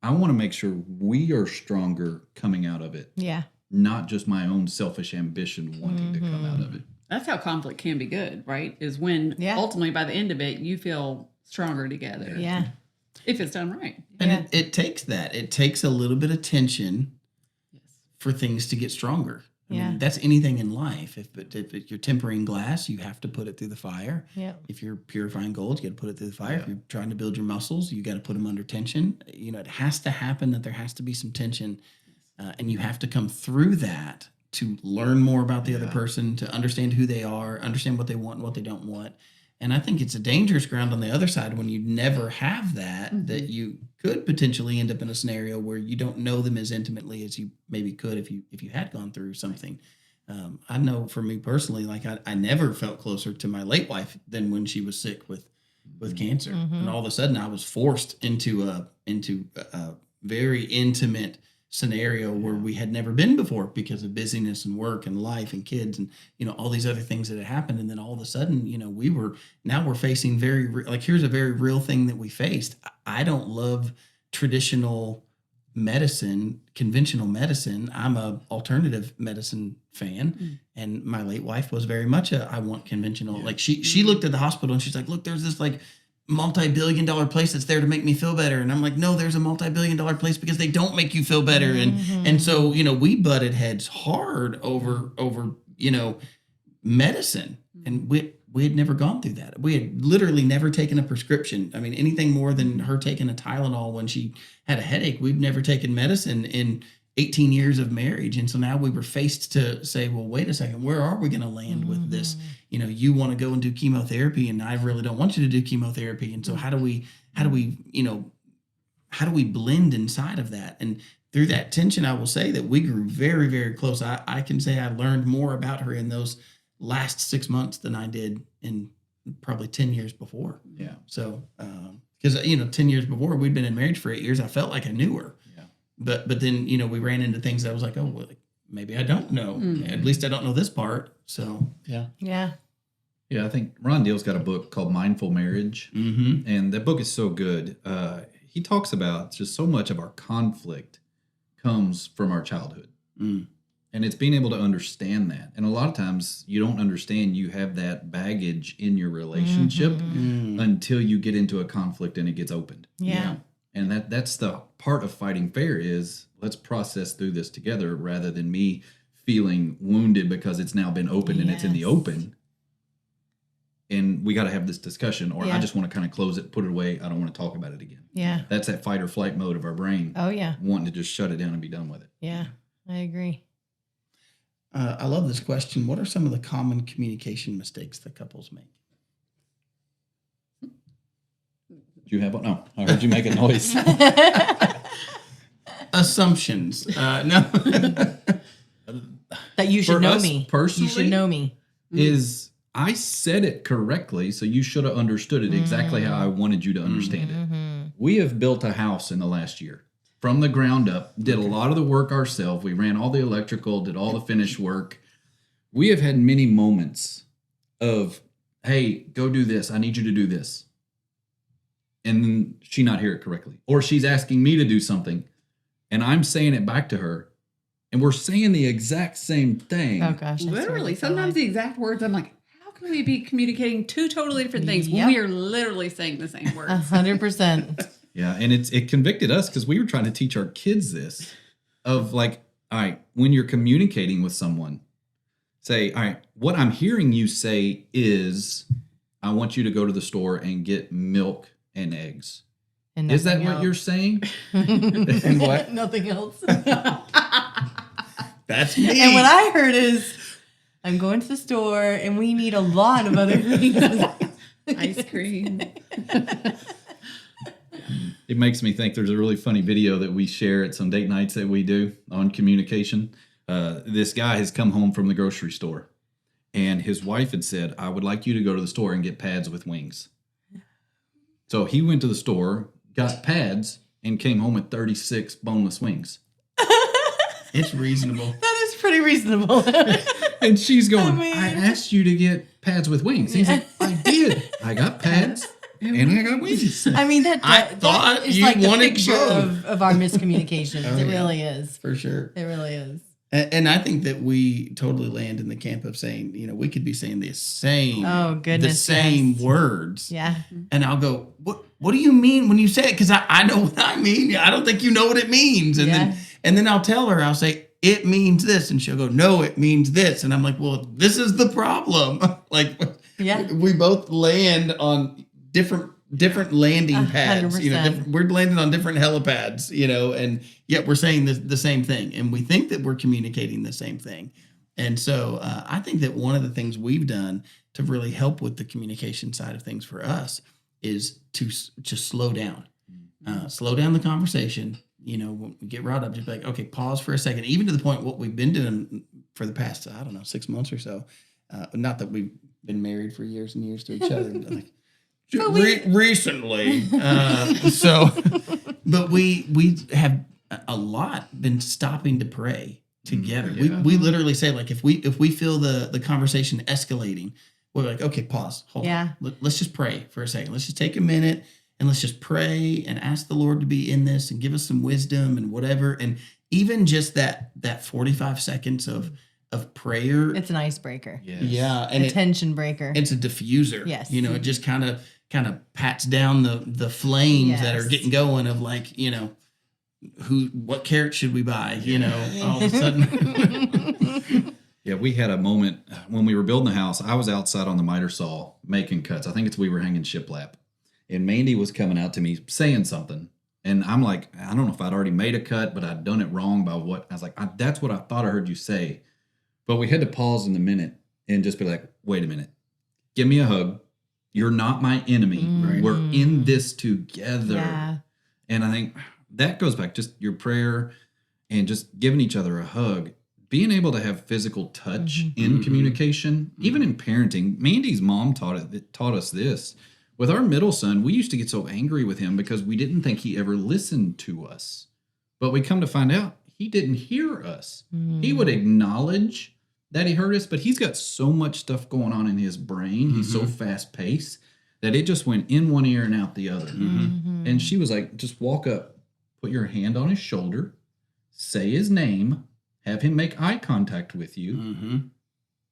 E: I want to make sure we are stronger coming out of it,
A: Yeah.
E: not just my own selfish ambition wanting to come out of it.
D: That's how conflict can be good, right? Is when ultimately by the end of it, you feel stronger together.
A: Yeah.
D: If it's done right.
B: And it takes that. It takes a little bit of tension for things to get stronger. I mean, that's anything in life. If you're tempering glass, you have to put it through the fire.
A: Yeah.
B: If you're purifying gold, you got to put it through the fire. If you're trying to build your muscles, you got to put them under tension. You know, it has to happen that there has to be some tension, and you have to come through that to learn more about the other person, to understand who they are, understand what they want and what they don't want. And I think it's a dangerous ground on the other side when you never have that, that you could potentially end up in a scenario where you don't know them as intimately as you maybe could if you had gone through something. I know for me personally, like I never felt closer to my late wife than when she was sick with cancer. And all of a sudden I was forced into a very intimate scenario where we had never been before because of busyness and work and life and kids and, you know, all these other things that had happened. And then all of a sudden, you know, we're facing here's a very real thing that we faced. I don't love traditional medicine, conventional medicine. I'm a alternative medicine fan. And my late wife was very much I want conventional. Like she looked at the hospital and she's like, look, there's this like multi-billion-dollar place that's there to make me feel better. And I'm like, no, there's a multi-billion-dollar place because they don't make you feel better. And so, you know, we butted heads hard over, you know, medicine. And we had never gone through that. We had literally never taken a prescription. I mean, anything more than her taking a Tylenol when she had a headache. We've never taken medicine in 18 years of marriage. And so now we were faced to say, well, wait a second, where are we going to land with this? You know, you want to go and do chemotherapy and I really don't want you to do chemotherapy. And so how do we blend inside of that? And through that tension, I will say that we grew very, very close. I can say I learned more about her in those last 6 months than I did in probably 10 years before.
E: Yeah.
B: So, because, you know, 10 years before we'd been in marriage for 8 years, I felt like I knew her. But then, you know, we ran into things that I was like, oh, well, maybe I don't know. At least I don't know this part. So, yeah.
A: Yeah.
E: Yeah, I think Ron Deal's got a book called Mindful Marriage. And that book is so good. He talks about just so much of our conflict comes from our childhood. And it's being able to understand that. And a lot of times you don't understand you have that baggage in your relationship until you get into a conflict and it gets opened.
A: Yeah.
E: And that's the part of fighting fair is let's process through this together rather than me feeling wounded because it's now been opened and it's in the open. And we got to have this discussion or I just want to kind of close it, put it away. I don't want to talk about it again.
A: Yeah.
E: That's that fight or flight mode of our brain.
A: Oh, yeah.
E: Wanting to just shut it down and be done with it.
A: Yeah. I agree.
B: I love this question. What are some of the common communication mistakes that couples make?
E: Do you have one? No, I heard you make a noise.
B: Assumptions. No.
A: That you should
E: For
A: know
E: us
A: me.
E: personally,
A: You should know me.
E: Is I said it correctly, so you should have understood it exactly how I wanted you to understand it. We have built a house in the last year from the ground up, did a lot of the work ourselves. We ran all the electrical, did all the finish work. We have had many moments of, hey, go do this. I need you to do this. And then she not hear it correctly. Or she's asking me to do something, and I'm saying it back to her, and we're saying the exact same thing.
A: Oh, gosh. that's
D: Literally,
A: really
D: sometimes
A: silly.
D: the exact words, I'm like, how can we be communicating two totally different things when
A: Yep.
D: we are literally saying the same words?
A: 100%.
E: Yeah, and it convicted us because we were trying to teach our kids this of like, all right, when you're communicating with someone, say, all right, what I'm hearing you say is, I want you to go to the store and get milk and eggs.
A: And
E: Is that
A: nothing
E: what you're
A: else.
E: saying?
B: And what?
A: Nothing else.
B: That's me.
A: And what I heard is, I'm going to the store and we need a lot of other things.
D: Ice cream.
E: It makes me think there's a really funny video that we share at some date nights that we do on communication. This guy has come home from the grocery store and his wife had said, I would like you to go to the store and get pads with wings. So he went to the store, got pads, and came home with 36 boneless wings.
B: It's reasonable.
A: That is pretty reasonable.
E: And she's going,
A: I mean-
E: I asked you to get pads with wings. He's like, I did. I got pads and I got wings.
A: I mean,
B: I
A: that
B: thought
A: is
B: you
A: like the
B: wanted
A: picture
B: both.
A: of our miscommunications.
B: Oh,
A: It
B: yeah.
A: really is.
B: For sure.
A: It really is.
B: And I think that we totally land in the camp of saying, you know, we could be saying the same,
A: Oh, goodness,
B: the same
A: yes.
B: words.
A: Yeah.
B: And I'll go, what do you mean when you say it? Because I know what I mean. I don't think you know what it means. And then I'll tell her, I'll say, it means this. And she'll go, no, it means this. And I'm like, well, this is the problem. Like,
A: Yeah.
B: we both land on different landing pads. You know,
A: 100%.
B: we're landing on different helipads, you know, and yet we're saying the same thing. And we think that we're communicating the same thing. And so I think that one of the things we've done to really help with the communication side of things for us is to just slow down. Slow down the conversation. You know, when we get riled up, just be like, okay, pause for a second. Even to the point what we've been doing for the past, 6 months or so. Not that we've been married for years and years to each other. But like, recently. But we have a lot been stopping to pray together.
E: Yeah.
B: We literally say, like, if we feel the conversation escalating, we're like, okay, pause, hold on. Let's just pray for a second. Let's just take a minute and let's just pray and ask the Lord to be in this and give us some wisdom and whatever. And even just that 45 seconds of prayer.
A: It's an icebreaker.
E: Yes.
B: Yeah. And
A: A tension breaker.
B: it's a diffuser.
A: Yes.
B: You know, it just kind of pats down the flames that are
A: Yes.
B: getting going of, like, you know, what carrot should we buy? You know, all of a sudden.
E: Yeah, we had a moment when we were building the house. I was outside on the miter saw making cuts. I think we were hanging shiplap. And Mandy was coming out to me saying something. And I'm like, I don't know if I'd already made a cut, but I'd done it wrong by what. I was like, that's what I thought I heard you say. But we had to pause in a minute and just be like, wait a minute. Give me a hug. You're not my enemy.
B: Right.
E: We're in this together.
A: Yeah.
E: And I think that goes back just your prayer and just giving each other a hug. Being able to have physical touch in communication, even in parenting. Mandy's mom taught us this. With our middle son, we used to get so angry with him because we didn't think he ever listened to us. But we come to find out he didn't hear us. He would acknowledge that he heard us, but he's got so much stuff going on in his brain. He's so fast paced that it just went in one ear and out the other. And she was like, just walk up, put your hand on his shoulder, say his name, have him make eye contact with you,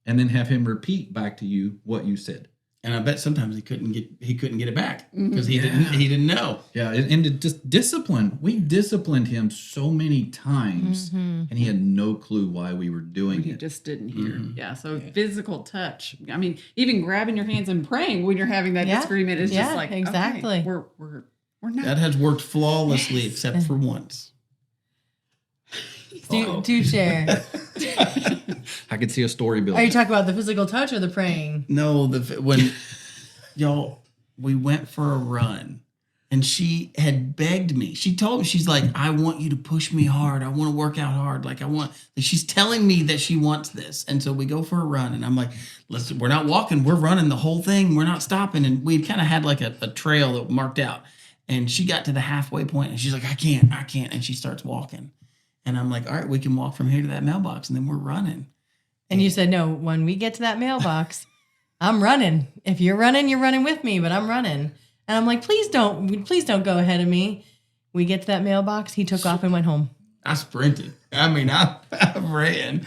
E: and then have him repeat back to you what you said.
B: And I bet sometimes he couldn't get it back because he didn't know.
E: Yeah, and it just discipline. We disciplined him so many times, and he had no clue why we were doing
D: He
E: it.
D: just didn't hear. Yeah. So physical touch. I mean, even grabbing your hands and praying when you're having that
A: Yeah.
D: disagreement is just
A: Yeah,
D: like,
A: exactly.
D: okay, we're not.
B: That has worked flawlessly except for once.
A: Do share.
E: I could see a story building.
A: Are you talking about the physical touch or the praying?
B: No, when y'all, we went for a run and she had begged me. She told me, she's like, I want you to push me hard. I want to work out hard. She's telling me that she wants this. And so we go for a run and I'm like, we're not walking. We're running the whole thing. We're not stopping. And we kind of had like a trail that marked out. And she got to the halfway point and she's like, I can't. And she starts walking. And I'm like, all right, we can walk from here to that mailbox. And then we're running.
A: And you said, no, when we get to that mailbox, I'm running. If you're running with me, but I'm running. And I'm like, please don't go ahead of me. We get to that mailbox. He took off and went home.
B: I sprinted. I mean, I ran.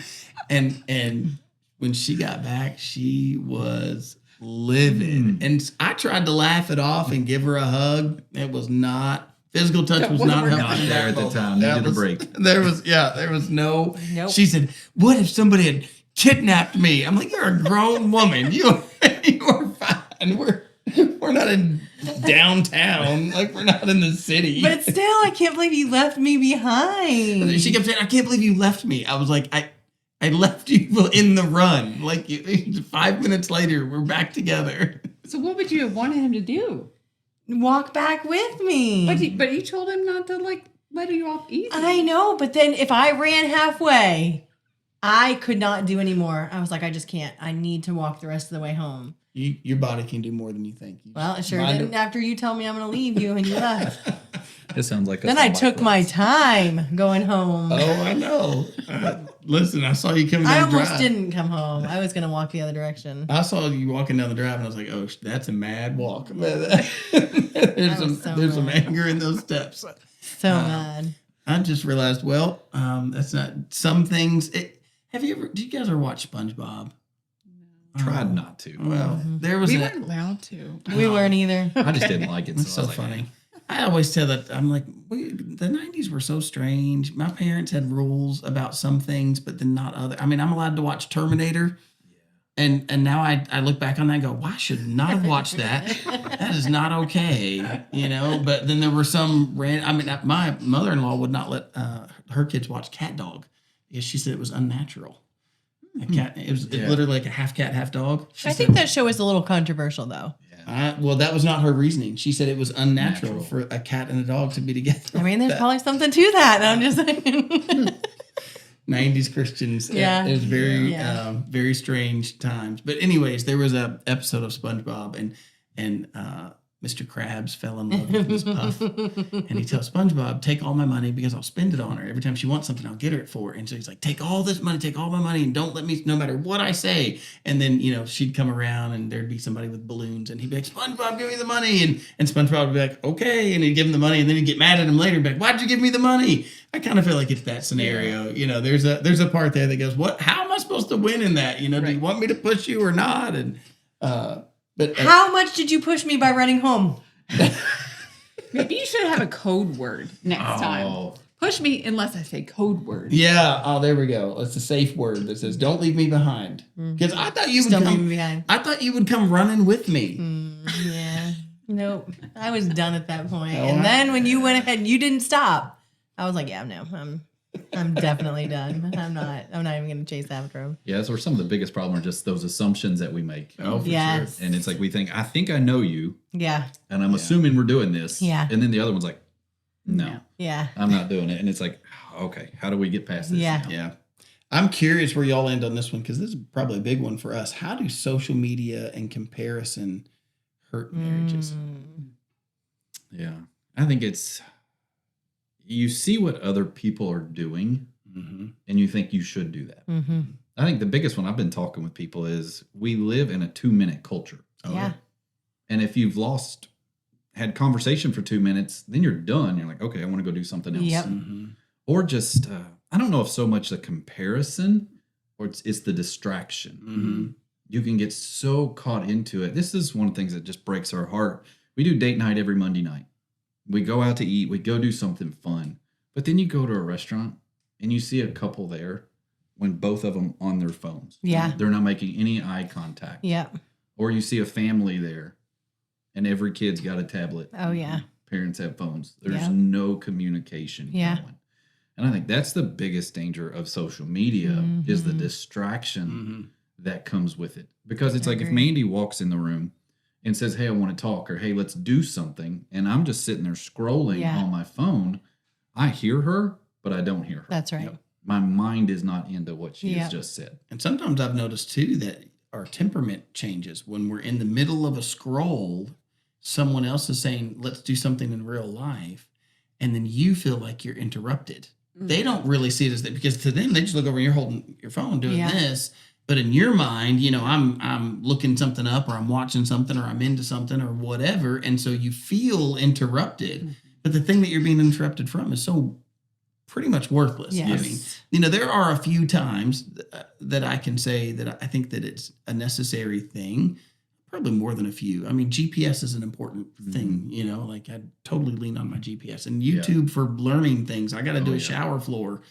B: And when she got back, she was livid. And I tried to laugh it off and give her a hug. It was not, physical touch was not helping.
E: Not there at the time. Needed a break.
B: There was no.
A: Nope.
B: She said, what if somebody had kidnapped me? I'm like, you're a grown woman. You are fine. We're not in downtown. Like, we're not in the city.
A: But still, I can't believe you left me behind.
B: She kept saying, I can't believe you left me. I was like, I left you in the run. Like, 5 minutes later, we're back together.
D: So what would you have wanted him to do?
A: Walk back with me.
D: But you told him not to let you off easy.
A: I know, but then if I ran halfway, I could not do any more. I was like, I just can't. I need to walk the rest of the way home.
B: Your body can do more than you think.
A: Well, it sure didn't after you told me I'm going to leave you and you left.
E: It sounds like
A: Then I took my time going home.
B: Oh, I know. Listen, I saw you coming
A: I
B: down the
A: almost
B: drive.
A: didn't come home. I was gonna walk the other direction.
B: I saw you walking down the drive, and I was like, "Oh, that's a mad walk." there's
A: was so
B: there's some
A: mad.
B: anger in those steps.
A: So mad.
B: I just realized, well, that's not some things. Did you guys ever watch SpongeBob?
E: Tried not to.
B: Well, there was
F: We
B: a,
F: weren't allowed to.
A: We weren't either.
E: I just didn't like it.
B: It's
E: So
B: so
E: I was like,
B: funny. I always tell that I'm like, the '90s were so strange. My parents had rules about some things, but then not other. I mean, I'm allowed to watch Terminator, and now I look back on that and go, why should I not have watched that? That is not okay, you know. But then there were some I mean, my mother-in-law would not let her kids watch Cat Dog because she said it was unnatural. A cat, it was literally like a half cat, half dog.
A: I think that show is a little controversial, though.
B: Well, that was not her reasoning. She said it was unnatural for a cat and a dog to be together.
A: I mean, there's probably something to that. I'm just saying.
B: 90s Christians.
A: Yeah.
B: It was very,
A: Yeah.
B: very strange times. But anyways, there was a episode of SpongeBob and Mr. Krabs fell in love with Miss Puff. And he tells SpongeBob, take all my money because I'll spend it on her. Every time she wants something, I'll get her it for her. And so he's like, take all this money, take all my money, and don't let me, no matter what I say. And then, she'd come around and there'd be somebody with balloons and he'd be like, SpongeBob, give me the money. And SpongeBob would be like, okay. And he'd give him the money and then he'd get mad at him later and be like, why'd you give me the money? I kind of feel like it's that scenario. There's a part there that goes, how am I supposed to win in that? Do you want me to push you or not? And, but
A: How much did you push me by running home?
F: Maybe you should have a code word next time. Push me unless I say code word.
B: yeah. Oh, there we go. It's a safe word that says, don't leave me behind. Because I thought you would
A: Don't leave
B: come
A: me behind.
B: I thought you would come running with me.
A: Yeah. Nope. I was done at that point.
B: Oh,
A: And then when you went ahead and you didn't stop, I was like, yeah, no, I'm definitely done. I'm not even gonna chase after him.
E: yeah, that's where some of the biggest problems are just those assumptions that we make.
B: Oh, for
A: Yes.
E: And it's like I think I know you,
A: Yeah.
E: and I'm assuming we're doing this.
A: Yeah.
E: And then the other one's like, no,
A: Yeah.
E: I'm not doing it. And it's like, okay, how do we get past this?
A: Yeah.
E: now?
B: Yeah. I'm curious where y'all end on this one because this is probably a big one for us. How do social media and comparison hurt marriages?
E: Yeah. I think it's, you see what other people are doing
B: Mm-hmm.
E: and you think you should do that.
A: Mm-hmm.
E: I think the biggest one I've been talking with people is we live in a 2-minute culture.
A: Yeah.
E: And if you've had conversation for 2 minutes, then you're done. You're like, okay, I want to go do something else.
A: Yep.
B: Mm-hmm.
E: Or just, I don't know if so much the comparison or it's the distraction.
B: Mm-hmm.
E: You can get so caught into it. This is one of the things that just breaks our heart. We do date night every Monday night. We go out to eat. We go do something fun. But then you go to a restaurant and you see a couple there when both of them on their phones.
A: Yeah.
E: They're not making any eye contact.
A: Yep.
E: Or you see a family there and every kid's got a tablet.
A: Oh, yeah.
E: Parents have phones. There's
A: Yeah.
E: no communication
A: Yeah.
E: going. And I think that's the biggest danger of social media is the distraction
B: Mm-hmm.
E: that comes with it. Because it's like if
A: agree.
E: Mandy walks in the room and says, hey, I want to talk, or hey, let's do something, and I'm just sitting there scrolling
A: Yeah.
E: on my phone, I hear her, but I don't hear her.
A: That's right.
E: My mind is not into what she
A: Yep.
E: has just said.
B: And sometimes I've noticed too that our temperament changes when we're in the middle of a scroll. Someone else is saying, let's do something in real life. And then you feel like you're interrupted. They don't really see it as that because to them, they just look over and you're holding your phone doing
A: Yeah.
B: this. But in your mind, I'm looking something up or I'm watching something or I'm into something or whatever. And so you feel interrupted. But the thing that you're being interrupted from is so pretty much worthless.
A: Yes.
B: I mean, there are a few times that I can say that I think that it's a necessary thing. Probably more than a few. I mean, GPS is an important thing, like I totally lean on my GPS and YouTube for learning things. I got to do a shower floor.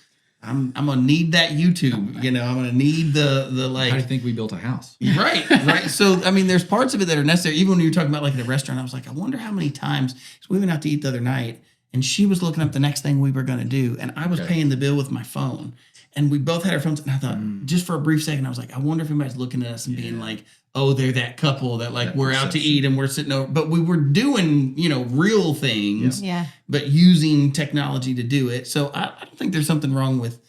B: I'm going to need that YouTube, I'm going to need the like.
E: How do you think we built a house?
B: Right. So, I mean, there's parts of it that are necessary. Even when you were talking about like at a restaurant, I was like, I wonder how many times, so we went out to eat the other night and she was looking up the next thing we were going to do. And I was paying the bill with my phone and we both had our phones. And I thought just for a brief second, I was like, I wonder if anybody's looking at us and being like, oh, they're that couple that like
E: That
B: we're out to
E: perception.
B: eat and we're sitting over, but we were doing, real things,
A: Yeah.
B: but using technology to do it. So I don't think there's something wrong with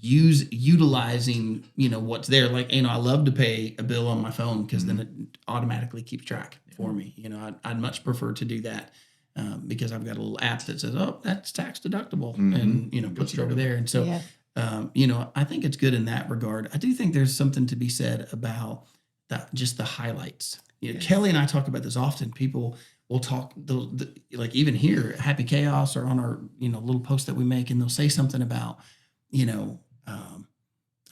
B: utilizing, what's there. Like, I love to pay a bill on my phone because then it automatically keeps track for me. I'd much prefer to do that because I've got a little app that says, oh, that's tax deductible and, puts it over there. And so
A: Yeah.
B: I think it's good in that regard. I do think there's something to be said about just the highlights. Kelly and I talk about this often. People will talk, like even here, Happy Chaos or on our, little post that we make, and they'll say something about,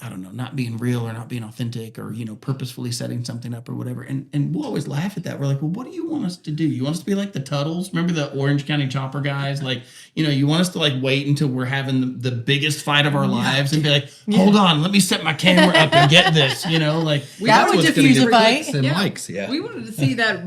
B: I don't know, not being real or not being authentic or, purposefully setting something up or whatever. And we'll always laugh at that. We're like, well, what do you want us to do? You want us to be like the Tuttles? Remember the Orange County Chopper guys? Like, you want us to like wait until we're having the biggest fight of our lives and be like, hold on, let me set my camera up and get this, like.
A: That would diffuse a fight.
E: And likes,
F: We wanted to see that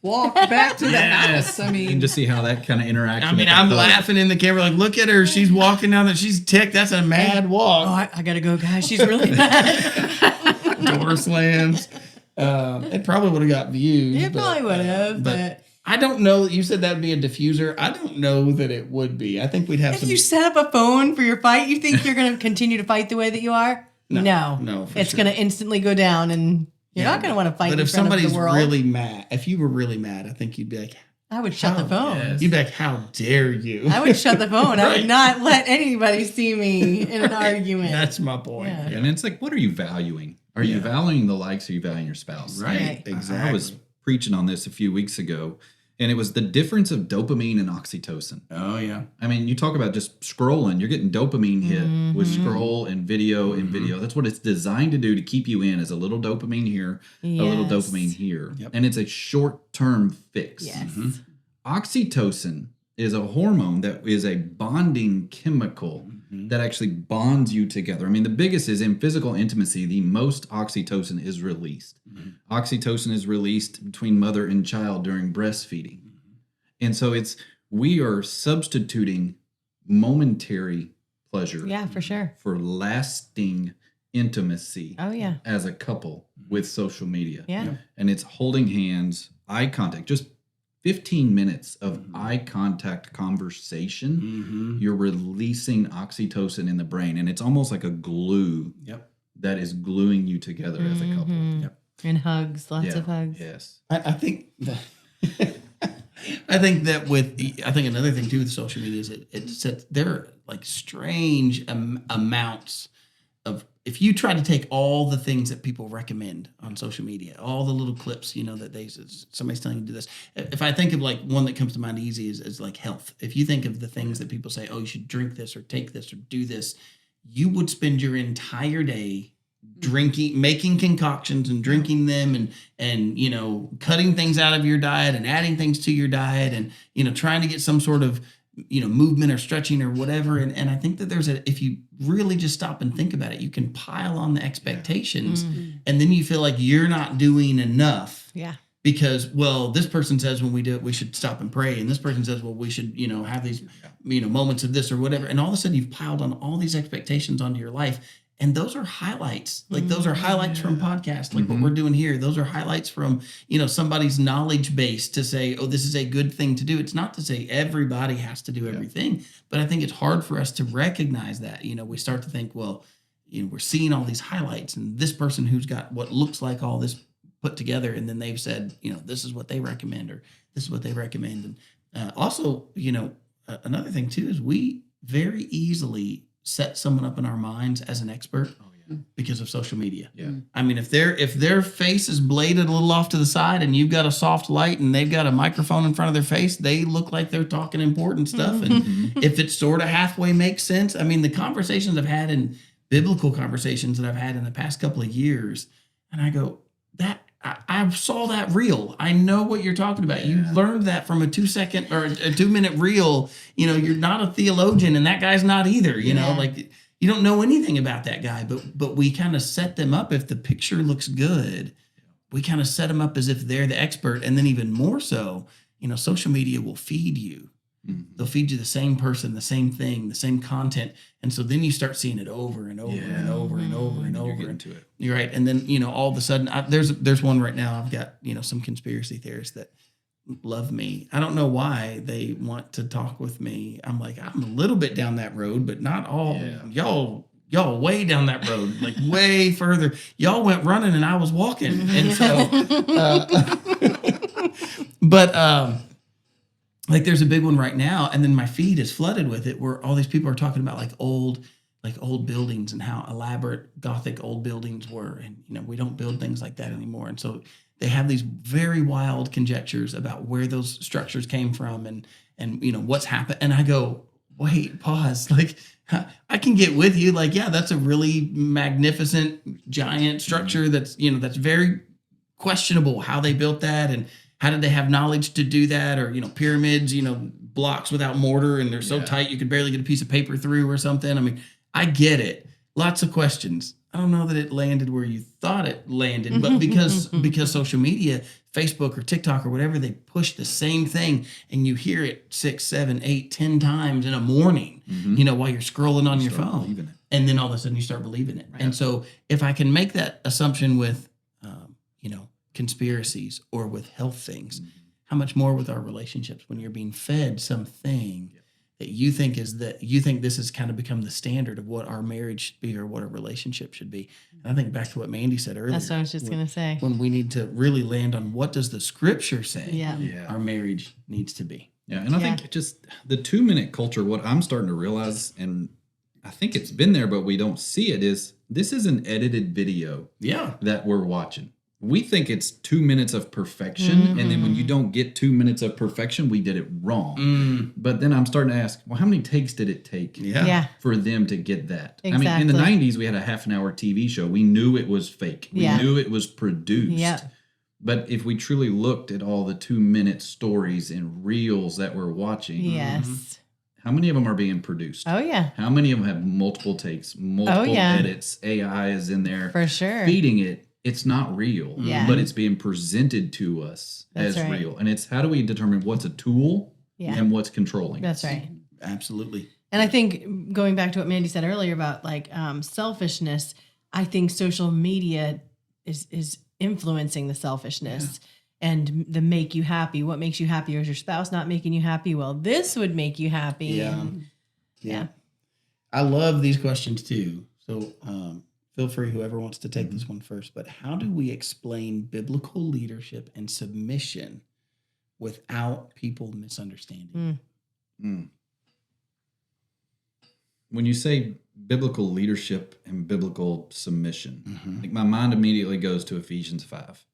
F: walk back to the house. I mean,
E: and just see how that kind of interacts.
B: I mean, I'm laughing in the camera, like, look at her. She's walking down she's ticked. That's a mad walk.
A: Oh, I gotta go, guys. She's really mad.
B: Door slams. It probably would have got views.
A: It probably would have, but
B: I don't know. You said that would be a diffuser. I don't know that it would be. I think we'd have
A: if
B: some.
A: you set up a phone for your fight, you think you're going to continue to fight the way that you are?
B: No,
A: It's going to instantly go down, and you're not going to want to fight
B: But
A: in
B: if
A: front of
B: somebody's
A: the world.
B: really mad, if you were really mad, I think you'd be like,
A: I would shut the phone.
E: yes.
B: you'd be like, how dare you?
A: I would shut the phone. I
B: Right.
A: would not let anybody see me in an argument.
B: That's my point.
A: Yeah.
E: And it's like, what are you valuing? Are you valuing the likes or are you valuing your spouse?
B: Right.
A: Right.
B: Exactly.
E: I was preaching on this a few weeks ago, and it was the difference of dopamine and oxytocin.
B: Oh, yeah.
E: I mean, you talk about just scrolling, you're getting dopamine hit with scroll and video and video. That's what it's designed to do, to keep you in, as a little dopamine here, a little
A: Yes.
E: dopamine here.
B: Yep.
E: And it's a short-term fix.
A: Yes.
E: Oxytocin is a hormone that is a bonding chemical that actually bonds you together. I mean, the biggest is in physical intimacy, the most oxytocin is released. Oxytocin is released between mother and child during breastfeeding. And so we are substituting momentary pleasure
A: Yeah, for sure.
E: for lasting intimacy
A: Oh, yeah.
E: as a couple with social media.
A: Yeah.
E: And it's holding hands, eye contact, just 15 minutes of eye contact conversation. You're releasing oxytocin in the brain, and it's almost like a glue that is gluing you together as a couple.
A: And hugs, lots of hugs.
E: Yes.
B: I think that I think another thing too with social media is it sets, there are like strange amounts of, if you try to take all the things that people recommend on social media, all the little clips, that somebody's telling you to do this. If I think of like one that comes to mind easy is like health. If you think of the things that people say, oh, you should drink this or take this or do this, you would spend your entire day drinking, making concoctions and drinking them and cutting things out of your diet and adding things to your diet and, trying to get some sort of, movement or stretching or whatever. And I think that if you really just stop and think about it, you can pile on the expectations and then you feel like you're not doing enough.
A: Yeah.
B: Because, well, this person says when we do it, we should stop and pray. And this person says, well, we should, have these, moments of this or whatever. And all of a sudden you've piled on all these expectations onto your life. And those are highlights. Like those are highlights from podcasts, like what we're doing here. Those are highlights from, somebody's knowledge base to say, oh, this is a good thing to do. It's not to say everybody has to do everything, but I think it's hard for us to recognize that. We start to think, well, we're seeing all these highlights and this person who's got what looks like all this put together. And then they've said, this is what they recommend or this is what they recommend. And also, another thing too, is we very easily set someone up in our minds as an expert because of social media.
E: Yeah.
B: I mean, if their face is bladed a little off to the side and you've got a soft light and they've got a microphone in front of their face, they look like they're talking important stuff. And if it sort of halfway makes sense, I mean, the conversations I've had in biblical conversations that I've had in the past couple of years, and I go, I saw that reel. I know what you're talking about. You learned that from a 2-second or a 2-minute reel. You're not a theologian and that guy's not either, like you don't know anything about that guy, but we kind of set them up. If the picture looks good, we kind of set them up as if they're the expert. And then even more so, social media will feed you. They'll feed you the same person, the same thing, the same content. And so then you start seeing it over and over and over and over and over.
E: You're getting to it.
B: You're right. And then, all of a sudden, there's one right now. I've got, some conspiracy theorists that love me. I don't know why they want to talk with me. I'm like, I'm a little bit down that road, but not all. Yeah. Y'all way down that road, like way further. Y'all went running and I was walking. And so, like there's a big one right now, and then my feed is flooded with it where all these people are talking about like old like old buildings and how elaborate Gothic old buildings were. And, we don't build things like that anymore. And so they have these very wild conjectures about where those structures came from and what's happened. And I go, wait, pause. Like, I can get with you. Like, yeah, that's a really magnificent giant structure that's very questionable how they built that and how did they have knowledge to do that, or pyramids, blocks without mortar and they're so tight you could barely get a piece of paper through or something. I mean, I get it. Lots of questions. I don't know that it landed where you thought it landed, but because social media, Facebook or TikTok or whatever, they push the same thing and you hear it 6, 7, 8, 10 times in a morning, while you're scrolling on your phone. And then all of a sudden you start believing it. Right. And so if I can make that assumption with, conspiracies or with health things, how much more with our relationships when you're being fed something that you think this has kind of become the standard of what our marriage should be or what our relationship should be. And I think back to what Mandy said earlier.
A: That's what I was just going to say.
B: When we need to really land on what does the scripture say our marriage needs to be.
E: Yeah, and I think just the 2-minute culture, what I'm starting to realize, and I think it's been there, but we don't see it, is this is an edited video that we're watching. We think it's 2 minutes of perfection, and then when you don't get 2 minutes of perfection, we did it wrong. But then I'm starting to ask, well, how many takes did it take for them to get that?
A: Exactly.
E: I mean, in the 90s, we had a half-an-hour TV show. We knew it was fake. We knew it was produced.
A: Yeah.
E: But if we truly looked at all the 2-minute stories and reels that we're watching, how many of them are being produced?
A: Oh, yeah.
E: How many of them have multiple takes, multiple edits? AI is in there.
A: For sure.
E: Feeding it. It's not real, but it's being presented to us as real. And it's how do we determine what's a tool and what's controlling
A: That's
E: us?
A: right.
B: Absolutely.
A: And I think going back to what Mandy said earlier about selfishness, I think social media is influencing the selfishness and the make you happy. What makes you happy? Or is your spouse not making you happy? Well, this would make you happy.
B: Yeah. I love these questions too. So, feel free, whoever wants to take this one first. But how do we explain biblical leadership and submission without people misunderstanding?
E: When you say biblical leadership and biblical submission, like my mind immediately goes to Ephesians 5.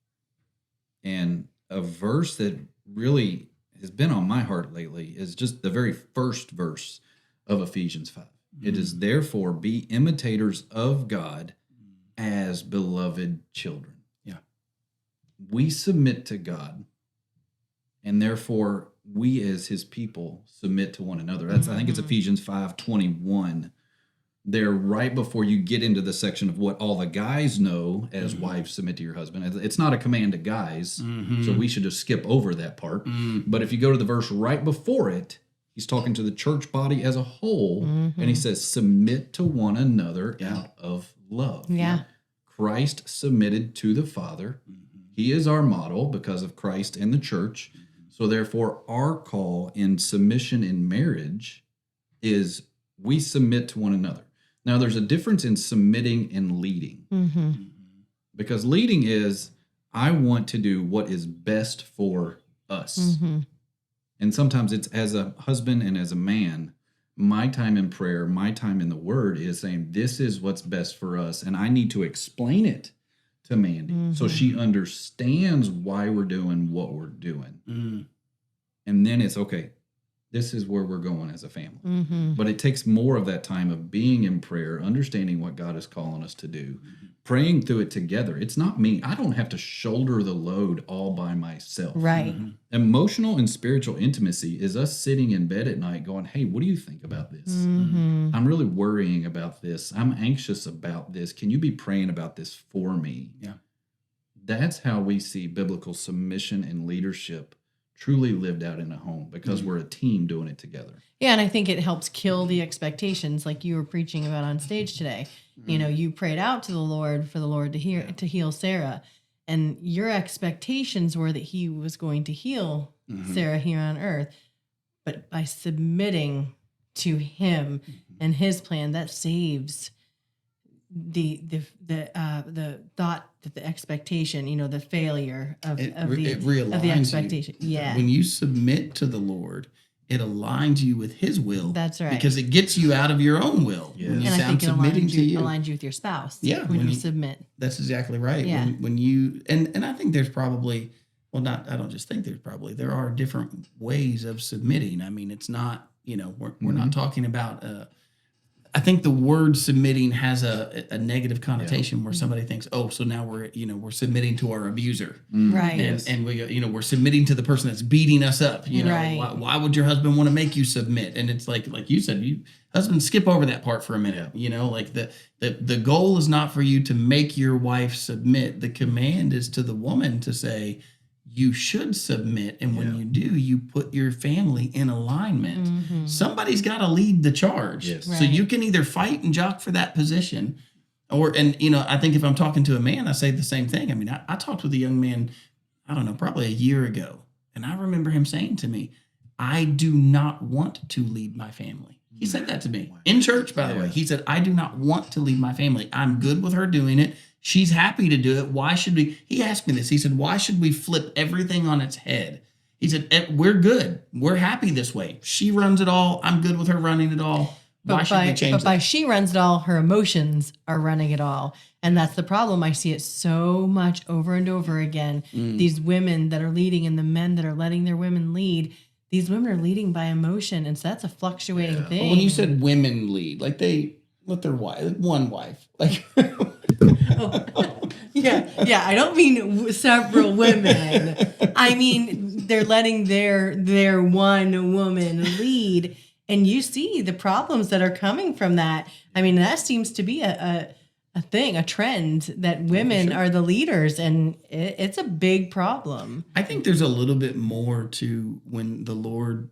E: And a verse that really has been on my heart lately is just the very first verse of Ephesians 5. It is therefore be imitators of God as beloved children.
B: Yeah.
E: We submit to God, and therefore we as his people submit to one another. That's I think it's Ephesians 5:21. There right before you get into the section of what all the guys know as wives submit to your husband. It's not a command to guys, so we should just skip over that part. But if you go to the verse right before it, he's talking to the church body as a whole, and he says, submit to one another out of love.
A: Yeah.
E: Christ submitted to the Father. He is our model because of Christ and the church. So therefore, our call in submission in marriage is we submit to one another. Now, there's a difference in submitting and leading. Because leading is, I want to do what is best for us. And sometimes it's as a husband and as a man, my time in prayer, my time in the word is saying, this is what's best for us. And I need to explain it to Mandy so she understands why we're doing what we're doing. And then it's okay, this is where we're going as a family. But it takes more of that time of being in prayer, understanding what God is calling us to do, praying through it together. It's not me. I don't have to shoulder the load all by myself.
A: Right.
E: Emotional and spiritual intimacy is us sitting in bed at night going, hey, what do you think about this? I'm really worrying about this. I'm anxious about this. Can you be praying about this for me?
B: Yeah.
E: That's how we see biblical submission and leadership truly lived out in a home because we're a team doing it together.
A: Yeah, and I think it helps kill the expectations like you were preaching about on stage today. You know, you prayed out to the Lord for the Lord to heal Sarah, and your expectations were that he was going to heal Sarah here on earth. But by submitting to him and his plan, that saves the thought that the expectation, you know, the failure of
B: It
A: the
B: realigns
A: expectation.
B: you.
A: Yeah.
B: When you submit to the Lord, it aligns you with his will.
A: That's right.
B: Because it gets you out of your own will.
E: Yes.
B: When you
A: And I
B: sound
A: think it
B: submitting to you.
A: aligns you with your spouse.
B: Yeah,
A: When
B: when
A: you
B: you-
A: submit.
B: That's exactly right.
A: Yeah.
B: When you and I think there's probably I don't just think there are different ways of submitting. I mean, it's not, we're not talking about I think the word submitting has a negative connotation where somebody thinks, oh, so now we're submitting to our abuser.
A: Right.
B: And we we're submitting to the person that's beating us up.
A: Right.
B: Why would your husband want to make you submit? And it's like you said, husbands, skip over that part for a minute. Like the goal is not for you to make your wife submit. The command is to the woman to say, you should submit, and when you do, you put your family in alignment. Somebody's got to lead the charge.
E: Yes.
B: So you can either fight and jock for that position, I think if I'm talking to a man, I say the same thing. I mean, I talked with a young man, I don't know, probably a year ago, and I remember him saying to me, I do not want to lead my family. He said that to me in church, by the way. He said, I do not want to lead my family. I'm good with her doing it. She's happy to do it. Why should we? He asked me this. He said, why should we flip everything on its head? He said, we're good. We're happy this way. She runs it all. I'm good with her running it all. Why should we change
A: But by
B: that?
A: she runs it all, her emotions are running it all. And that's the problem. I see it so much over and over again. These women that are leading and the men that are letting their women lead, these women are leading by emotion. And so that's a fluctuating thing.
B: Well, when you said women lead, like they let their wife, one wife, like
A: Yeah, I don't mean several women. I mean they're letting their one woman lead, and you see the problems that are coming from that. I mean, that seems to be a thing, a trend that women are the leaders, and it's a big problem.
B: I think there's a little bit more to when the Lord,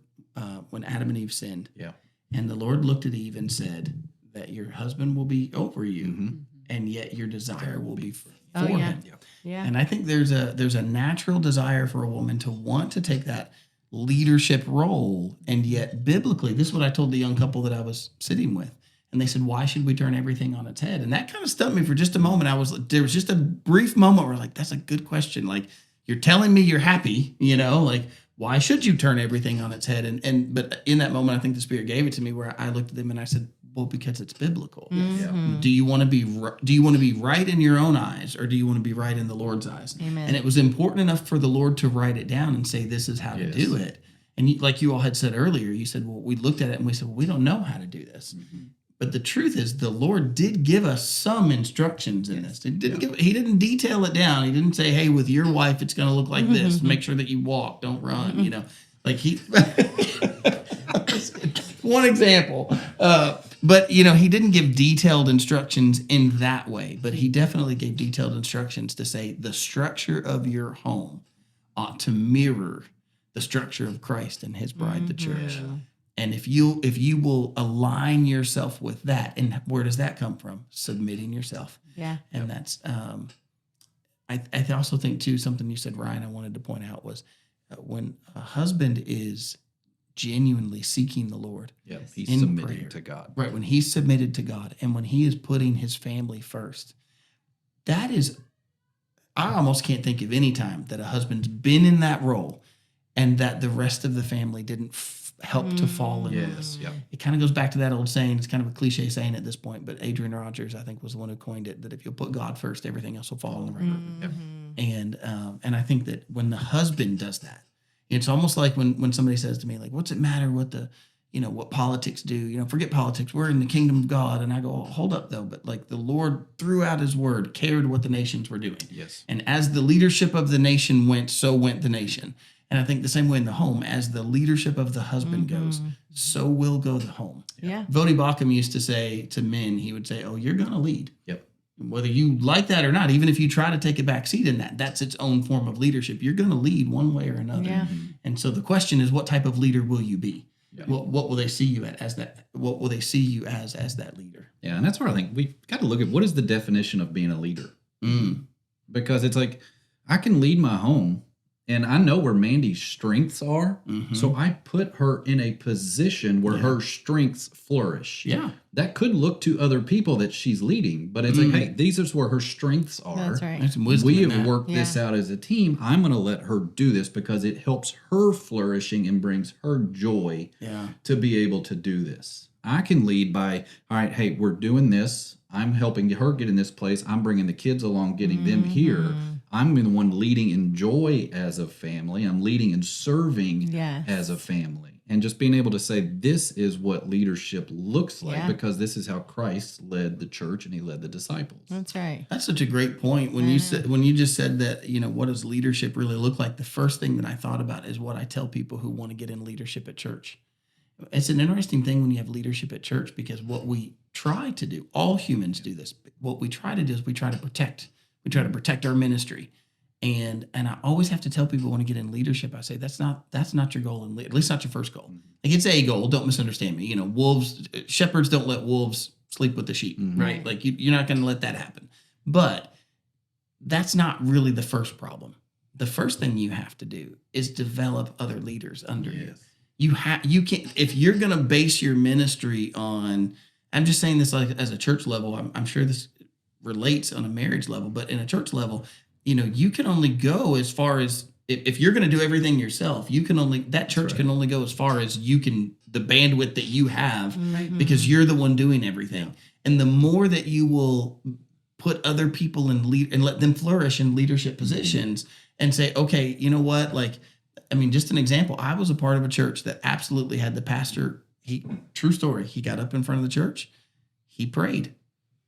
B: when Adam and Eve sinned.
E: Yeah.
B: And the Lord looked at Eve and said that your husband will be over you, and yet your desire will be for him.
A: Yeah.
B: And I think there's a natural desire for a woman to want to take that leadership role, and yet biblically, this is what I told the young couple that I was sitting with. And they said, why should we turn everything on its head? And that kind of stumped me for just a moment. There was just a brief moment where like, that's a good question. Like, you're telling me you're happy, like, why should you turn everything on its head? But in that moment, I think the Spirit gave it to me where I looked at them and I said, well, because it's biblical. Do you want to be right in your own eyes, or do you want to be right in the Lord's eyes?
A: Amen.
B: And it was important enough for the Lord to write it down and say, this is how to do it. And like you all had said earlier, you said, well, we looked at it and we said, well, we don't know how to do this. But the truth is, the Lord did give us some instructions in this. He didn't detail it down. He didn't say, hey, with your wife, it's going to look like this. Make sure that you walk, don't run, Like he, one example. But, he didn't give detailed instructions in that way. But he definitely gave detailed instructions to say the structure of your home ought to mirror the structure of Christ and his bride, the church. And if you will align yourself with that, and where does that come from? Submitting yourself.
A: Yeah.
B: And that's, I also think too, something you said, Ryan, I wanted to point out was when a husband is genuinely seeking the Lord.
E: Yeah, he's
B: in
E: submitting
B: prayer,
E: to God.
B: Right. When he's submitted to God and when he is putting his family first, that is, I almost can't think of any time that a husband's been in that role and that the rest of the family didn't help to fall in.
E: Yes, yeah.
B: It kind of goes back to that old saying. It's kind of a cliche saying at this point, but Adrian Rogers, I think, was the one who coined it, that if you'll put God first, everything else will fall in the river. And I think that when the husband does that, it's almost like when somebody says to me, like, what's it matter what what politics do? Forget politics. We're in the kingdom of God. And I go, oh, hold up though. But like the Lord threw out his word, cared what the nations were doing.
E: Yes.
B: And as the leadership of the nation went, so went the nation. And I think the same way in the home, as the leadership of the husband goes, so will go the home.
A: Yeah.
B: Vodi Bakum used to say to men, he would say, oh, you're going to lead.
E: Yep.
B: Whether you like that or not, even if you try to take a back seat in that, that's its own form of leadership. You're going to lead one way or another.
A: Yeah.
B: And so the question is, what type of leader will you be?
E: Yeah.
B: What will they see you as that? What will they see you as that leader?
E: Yeah, and that's where I think we've got to look at what is the definition of being a leader. Because it's like, I can lead my home, And I know where Mandy's strengths are.
B: Mm-hmm.
E: So I put her in a position where her strengths flourish.
B: Yeah.
E: That could look to other people that she's leading, but it's like, hey, these are where her strengths are.
A: That's right.
B: There's some wisdom
E: We
B: in
E: have
B: that.
E: worked this out as a team. I'm going to let her do this because it helps her flourishing and brings her joy to be able to do this. I can lead by, all right, hey, we're doing this. I'm helping her get in this place. I'm bringing the kids along, getting them here. I'm the one leading in joy as a family. I'm leading and serving as a family. And just being able to say, this is what leadership looks like because this is how Christ led the church and he led the disciples.
A: That's right.
B: That's such a great point. When you just said that, what does leadership really look like? The first thing that I thought about is what I tell people who want to get in leadership at church. It's an interesting thing when you have leadership at church because what we try to do, all humans do this. What we try to do is we try to protect our ministry. And I always have to tell people when I get in leadership, I say, that's not your goal, at least not your first goal. Like it's a goal. Don't misunderstand me. Shepherds don't let wolves sleep with the sheep, right? Like you're not going to let that happen. But that's not really the first problem. The first thing you have to do is develop other leaders under you. You can't, if you're going to base your ministry on, I'm just saying this like as a church level, I'm sure this relates on a marriage level, but in a church level, you can only go as far as, if you're going to do everything yourself, that church can only go as far as the bandwidth that you have because you're the one doing everything. And the more that you will put other people in lead and let them flourish in leadership positions and say, okay, you know what? Just an example, I was a part of a church that absolutely had the pastor, true story, he got up in front of the church, he prayed,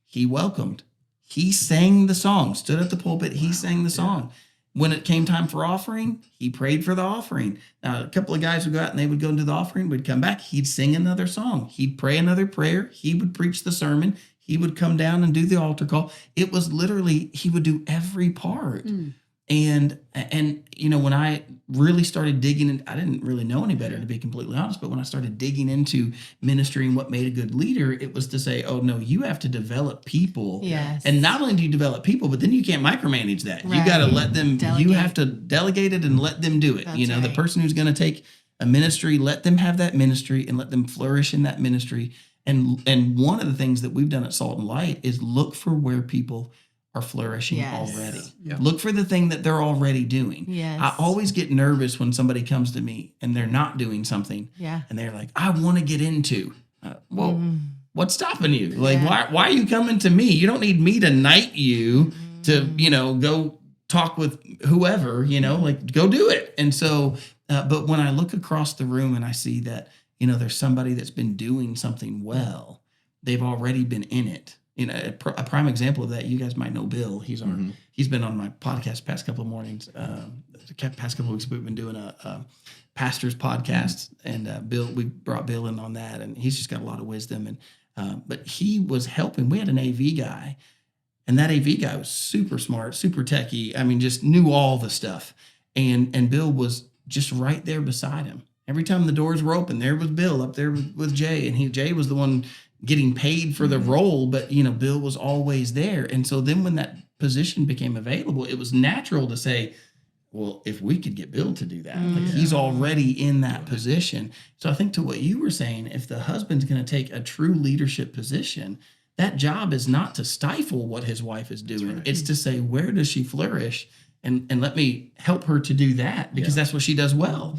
B: he welcomed, he sang the song, stood at the pulpit, he sang the song. When it came time for offering, he prayed for the offering. Now, a couple of guys would go out and they would go into the offering, would come back, he'd sing another song, he'd pray another prayer, he would preach the sermon, he would come down and do the altar call. It was literally, he would do every part. And when I really started digging in, I didn't really know any better, to be completely honest, but when I started digging into ministry and what made a good leader, it was to say, oh no, you have to develop people.
A: Yes.
B: And not only do you develop people, but then you can't micromanage that.
A: Right.
B: You got to let them,
A: Delegate.
B: you have to delegate it and let them do it.
A: That's
B: The
A: right.
B: person who's going to take a ministry, let them have that ministry and let them flourish in that ministry. And one of the things that we've done at Salt and Light is look for where people are flourishing already. Look for the thing that they're already doing.
A: Yes.
B: I always get nervous when somebody comes to me and they're not doing something.
A: Yeah.
B: And they're like, I want to get into. What's stopping you? Like, why are you coming to me? You don't need me to knight you to, go talk with whoever, go do it. And so, but when I look across the room and I see that, there's somebody that's been doing something well, they've already been in it. A prime example of that, you guys might know Bill. He's been on my podcast past couple of mornings. The past couple of weeks we've been doing a pastor's podcast, and we brought Bill in on that, and he's just got a lot of wisdom. And but he was helping. We had an AV guy, and that AV guy was super smart, super techie. Just knew all the stuff. And Bill was just right there beside him. Every time the doors were open, there was Bill up there with Jay, and Jay was the one getting paid for the role, but Bill was always there. And so then when that position became available, it was natural to say, well, if we could get Bill to do that, he's already in that position. So I think to what you were saying, if the husband's going to take a true leadership position, that job is not to stifle what his wife is doing. It's to say, where does she flourish? And let me help her to do that because that's what she does well.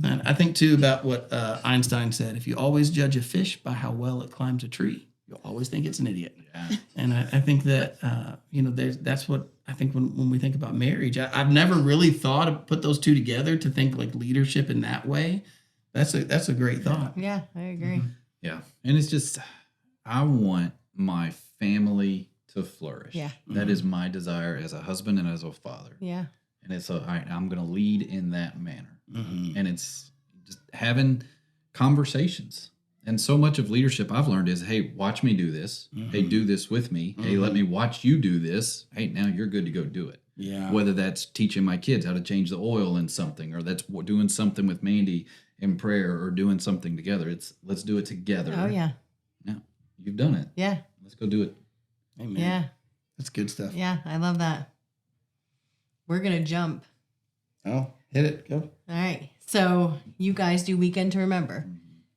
B: And I think too about what Einstein said: if you always judge a fish by how well it climbs a tree, you'll always think it's an idiot. And I think that that's what I think when we think about marriage. I've never really thought of put those two together to think like leadership in that way. That's a great thought.
A: Yeah, I agree.
E: Yeah, and it's just I want my family to flourish.
A: Yeah.
E: That is my desire as a husband and as a father.
A: Yeah.
E: And it's all right, I'm going to lead in that manner.
B: Mm-hmm.
E: And it's just having conversations. And so much of leadership I've learned is, hey, watch me do this. Hey, do this with me. Hey, let me watch you do this. Hey, now you're good to go do it.
B: Yeah.
E: Whether that's teaching my kids how to change the oil in something, or that's doing something with Mandy in prayer, or doing something together. It's let's do it together.
A: Oh, yeah.
E: Now, you've done it.
A: Yeah.
E: Let's go do it.
B: Amen.
A: Yeah.
B: That's good stuff.
A: Yeah. I love that. We're going to jump.
B: Oh, Hit it. Go.
A: All right. So you guys do Weekend to Remember.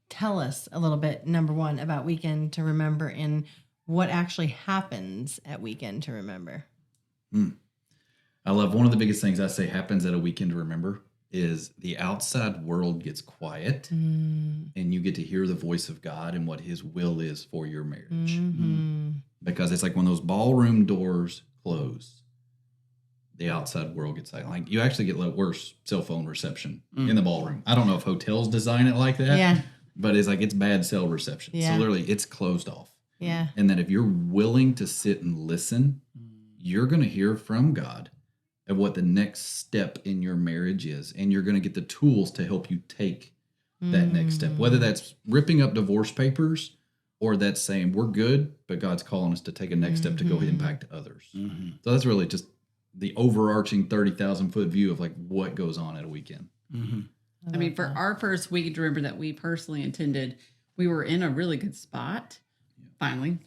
A: Tell us a little bit, number one, about Weekend to Remember and what actually happens at Weekend to Remember.
E: I love one of the biggest things I say happens at a Weekend to Remember is the outside world gets quiet and you get to hear the voice of God and what his will is for your marriage. Because it's like when those ballroom doors close, the outside world gets silent. Like you actually get worse cell phone reception in the ballroom. I don't know if hotels design it like that.
A: Yeah.
E: But it's like it's bad cell reception.
A: Yeah.
E: So literally it's closed off.
A: Yeah.
E: And that if you're willing to sit and listen, you're going to hear from God of what the next step in your marriage is. And you're going to get the tools to help you take that next step. Whether that's ripping up divorce papers or that's saying we're good, but God's calling us to take a next step to go impact others. So that's really just the overarching 30,000 foot view of like what goes on at a weekend.
F: I mean, for our first Weekend to Remember that we personally attended, we were in a really good spot, finally,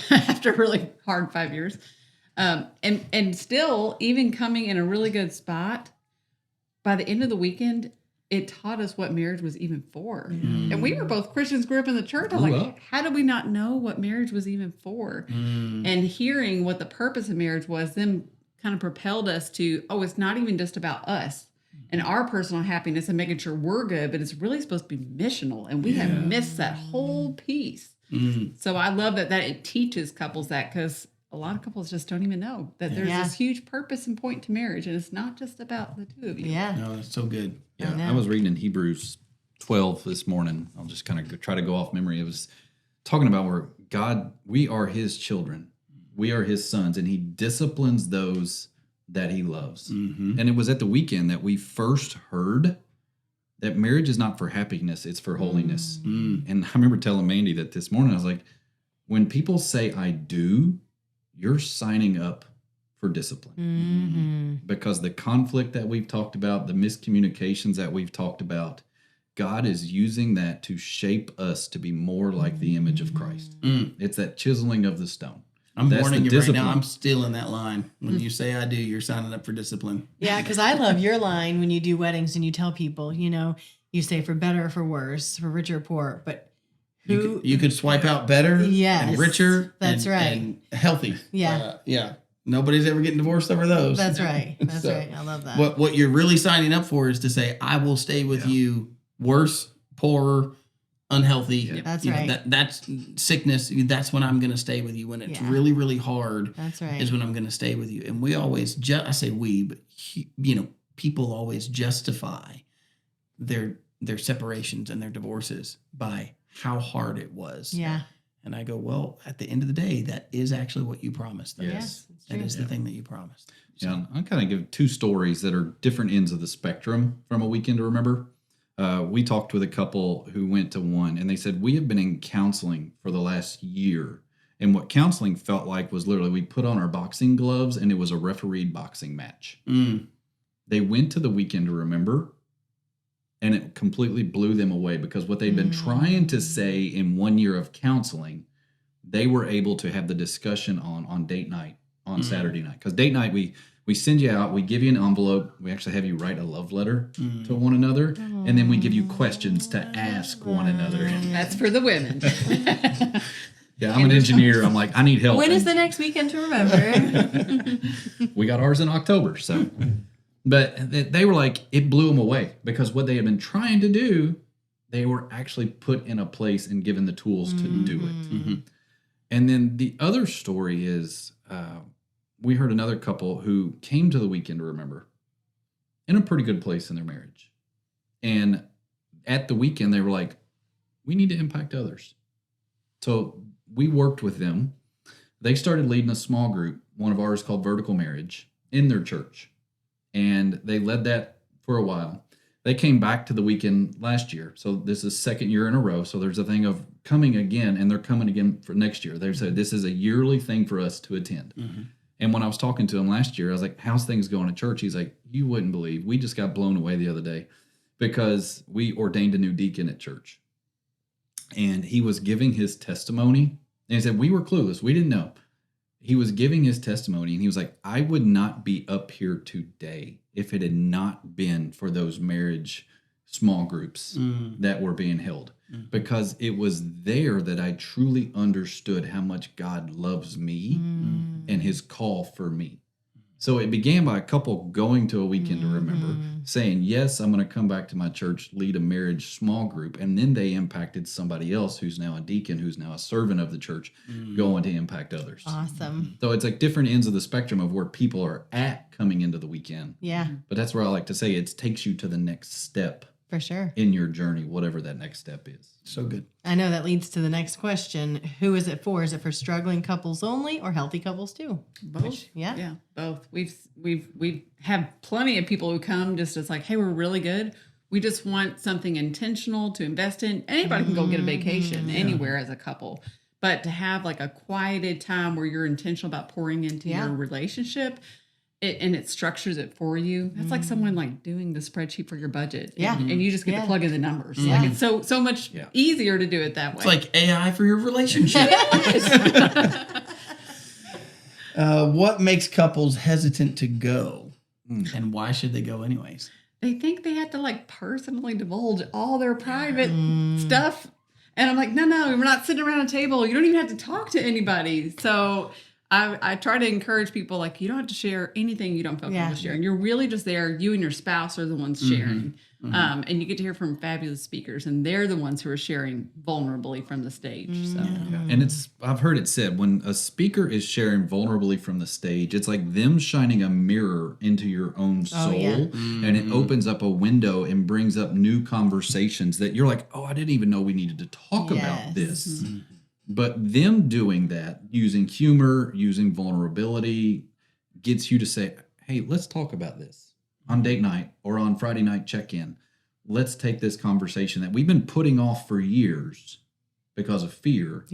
F: after a really hard 5 years. And still, even coming in a really good spot, by the end of the weekend, it taught us what marriage was even for. And we were both Christians, grew up in the church. I was like, how did we not know what marriage was even for? And hearing what the purpose of marriage was then kind of propelled us to, oh, it's not even just about us and our personal happiness and making sure we're good, but it's really supposed to be missional. And we have missed that whole piece. So I love that it teaches couples that, because a lot of couples just don't even know that there's this huge purpose and point to marriage. And it's not just about the two of you.
A: Yeah.
B: No, that's so good.
E: Yeah, I was reading in Hebrews 12 this morning. I'll just kind of try to go off memory. It was talking about where God, we are his children. We are his sons, and he disciplines those that he loves. And it was at the weekend that we first heard that marriage is not for happiness, it's for holiness. And I remember telling Mandy that this morning. I was like, when people say I do, you're signing up for discipline. Because the conflict that we've talked about, the miscommunications that we've talked about, God is using that to shape us to be more like the image of Christ. It's that chiseling of the stone.
B: I'm
E: That's
B: warning
E: the
B: you right
E: discipline.
B: now. I'm still in that line. When you say I do, you're signing up for discipline.
A: Yeah, because I love your line when you do weddings and you tell people, you say for better or for worse, for richer or poor, but who?
B: You could swipe out better
A: Yes,
B: and richer.
A: that's right.
B: And healthy.
A: Yeah.
B: Yeah. Nobody's ever getting divorced over those.
A: That's right. That's
B: So,
A: right. I love that.
B: What you're really signing up for is to say, I will stay with you worse, poorer, unhealthy.
A: That's
B: You know,
A: right.
B: that's sickness. That's when I'm going to stay with you. When it's
A: Yeah.
B: really, really hard
A: That's right.
B: is when I'm going to stay with you. And we always, I say we, but people always justify their separations and their divorces by how hard it was.
A: Yeah.
B: And I go, well, at the end of the day, that is actually what you promised them.
A: Yes. It's
B: That
A: true.
B: is the thing that you promised.
E: Yeah, I'll kind of give two stories that are different ends of the spectrum from a Weekend to Remember. We talked with a couple who went to one, and they said, we have been in counseling for the last year. And what counseling felt like was literally we put on our boxing gloves, and it was a refereed boxing match. They went to the Weekend to Remember, and it completely blew them away because what they'd been trying to say in 1 year of counseling, they were able to have the discussion on date night, on Saturday night. Because date night, we send you out, we give you an envelope, we actually have you write a love letter to one another, and then we give you questions to ask one another.
F: That's for the women.
E: Yeah, I'm an engineer. I'm like, I need help.
A: When is
E: And
A: the next Weekend to Remember?
E: we got ours in October, so. But they were like, it blew them away because what they had been trying to do, they were actually put in a place and given the tools to do it. And then the other story is we heard another couple who came to the Weekend to Remember in a pretty good place in their marriage. And at the weekend, they were like, we need to impact others. So we worked with them. They started leading a small group, one of ours called Vertical Marriage, in their church. And they led that for a while. They came back to the weekend last year. So this is second year in a row. So there's a thing of coming again, and they're coming again for next year. They said this is a yearly thing for us to attend. And when I was talking to him last year, I was like, how's things going at church? He's like, you wouldn't believe. We just got blown away the other day because we ordained a new deacon at church. And he was giving his testimony. And he said, we were clueless. We didn't know. He was giving his testimony, and he was like, I would not be up here today if it had not been for those marriage small groups that were being held, because it was there that I truly understood how much God loves me and his call for me. So it began by a couple going to a weekend to remember, saying, yes, I'm going to come back to my church, lead a marriage small group. And then they impacted somebody else who's now a deacon, who's now a servant of the church, going to impact others.
A: Awesome.
E: So it's like different ends of the spectrum of where people are at coming into the weekend.
A: Yeah,
E: But that's where I like to say it takes you to the next step
A: for sure.
E: in your journey, whatever that next step is.
B: So good.
A: I know that leads to the next question. Who is it for? Is it for struggling couples only or healthy couples too?
F: Both.
A: Yeah.
F: Both. We've have plenty of people who come just as like, hey, we're really good. We just want something intentional to invest in. Anybody can go get a vacation anywhere as a couple. But to have like a quieted time where you're intentional about pouring into your relationship, it structures it for you. That's like someone like doing the spreadsheet for your budget.
A: Yeah.
F: And you just get to plug in the numbers.
A: Yeah.
F: Like it's so much easier to do it that way.
B: It's like AI for your relationship. What makes couples hesitant to go? And why should they go anyways?
F: they think they have to like personally divulge all their private stuff. And I'm like, no, we're not sitting around a table. You don't even have to talk to anybody. So I try to encourage people, like, you don't have to share anything you don't feel comfortable sharing. You're really just there. You and your spouse are the ones sharing. And you get to hear from fabulous speakers, and they're the ones who are sharing vulnerably from the stage. So,
E: And I've heard it said, when a speaker is sharing vulnerably from the stage, it's like them shining a mirror into your own soul, and it opens up a window and brings up new conversations that you're like, oh, I didn't even know we needed to talk about this. But them doing that, using humor, using vulnerability, gets you to say, hey, let's talk about this on date night or on Friday night check-in. Let's take this conversation that we've been putting off for years because of fear.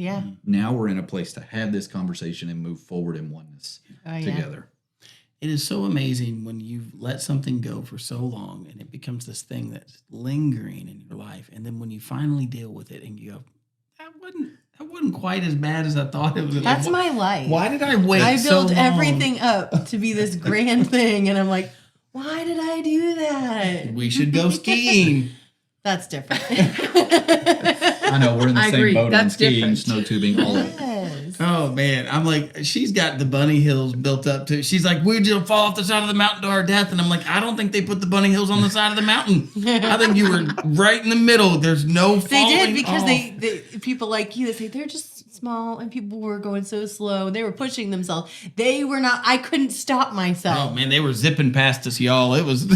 E: Now we're in a place to have this conversation and move forward in oneness together.
B: It is so amazing when you've let something go for so long and it becomes this thing that's lingering in your life. And then when you finally deal with it and you go, that wasn't quite as bad as I thought it was.
A: That's my life.
B: Why did I wait
A: I
B: so
A: built
B: long?
A: everything up to be this grand thing, and I'm like, why did I do that?
B: We should go skiing.
A: That's different.
E: I know, we're in the
F: I
E: same
F: agree.
E: boat on
F: That's
E: skiing,
F: different.
E: snow tubing, all of it.
A: Yes.
B: Oh man, I'm like, she's got the bunny hills built up too. She's like, we'd just fall off the side of the mountain to our death, and I'm like, I don't think they put the bunny hills on the side of the mountain. I think you were right in the middle. There's no
A: They
B: falling
A: did because
B: off.
A: they people like you, they say they're just small, and people were going so slow. They were pushing themselves. They were not. I couldn't stop myself.
B: Oh man, they were zipping past us, y'all. It was.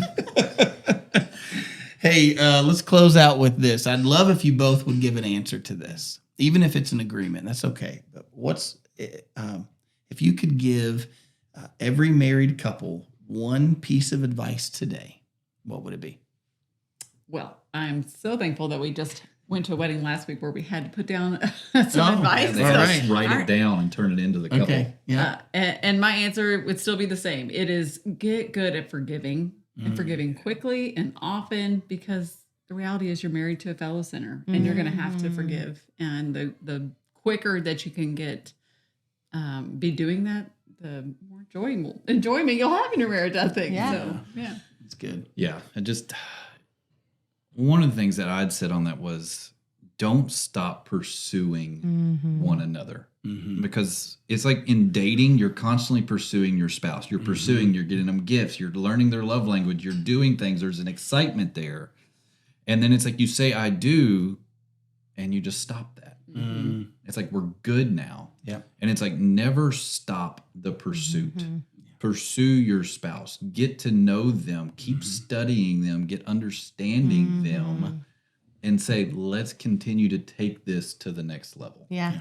B: Hey, let's close out with this. I'd love if you both would give an answer to this, even if it's an agreement. That's okay. But if you could give every married couple one piece of advice today, what would it be?
F: well, I'm so thankful that we just went to a wedding last week where we had to put down some advice.
E: They
B: All
E: gotta
B: right.
E: write it down and turn it into the couple.
B: Okay. Yeah.
F: And my answer would still be the same. It is get good at forgiving and forgiving quickly and often, because the reality is you're married to a fellow sinner and you're going to have to forgive. And the quicker that you can get, be doing that, the more enjoyment you'll have in your marriage, I think.
A: Yeah.
F: So, yeah.
B: It's good.
E: Yeah. And just one of the things that I'd said on that was, don't stop pursuing one another. Because it's like in dating, you're constantly pursuing your spouse. You're pursuing, you're getting them gifts, you're learning their love language, you're doing things. There's an excitement there. And then it's like you say, I do, and you just stop that. It's like, we're good now.
B: Yeah.
E: And it's like, never stop the pursuit. Pursue your spouse, get to know them, keep studying them, get understanding them, and say, let's continue to take this to the next level.
A: Yeah.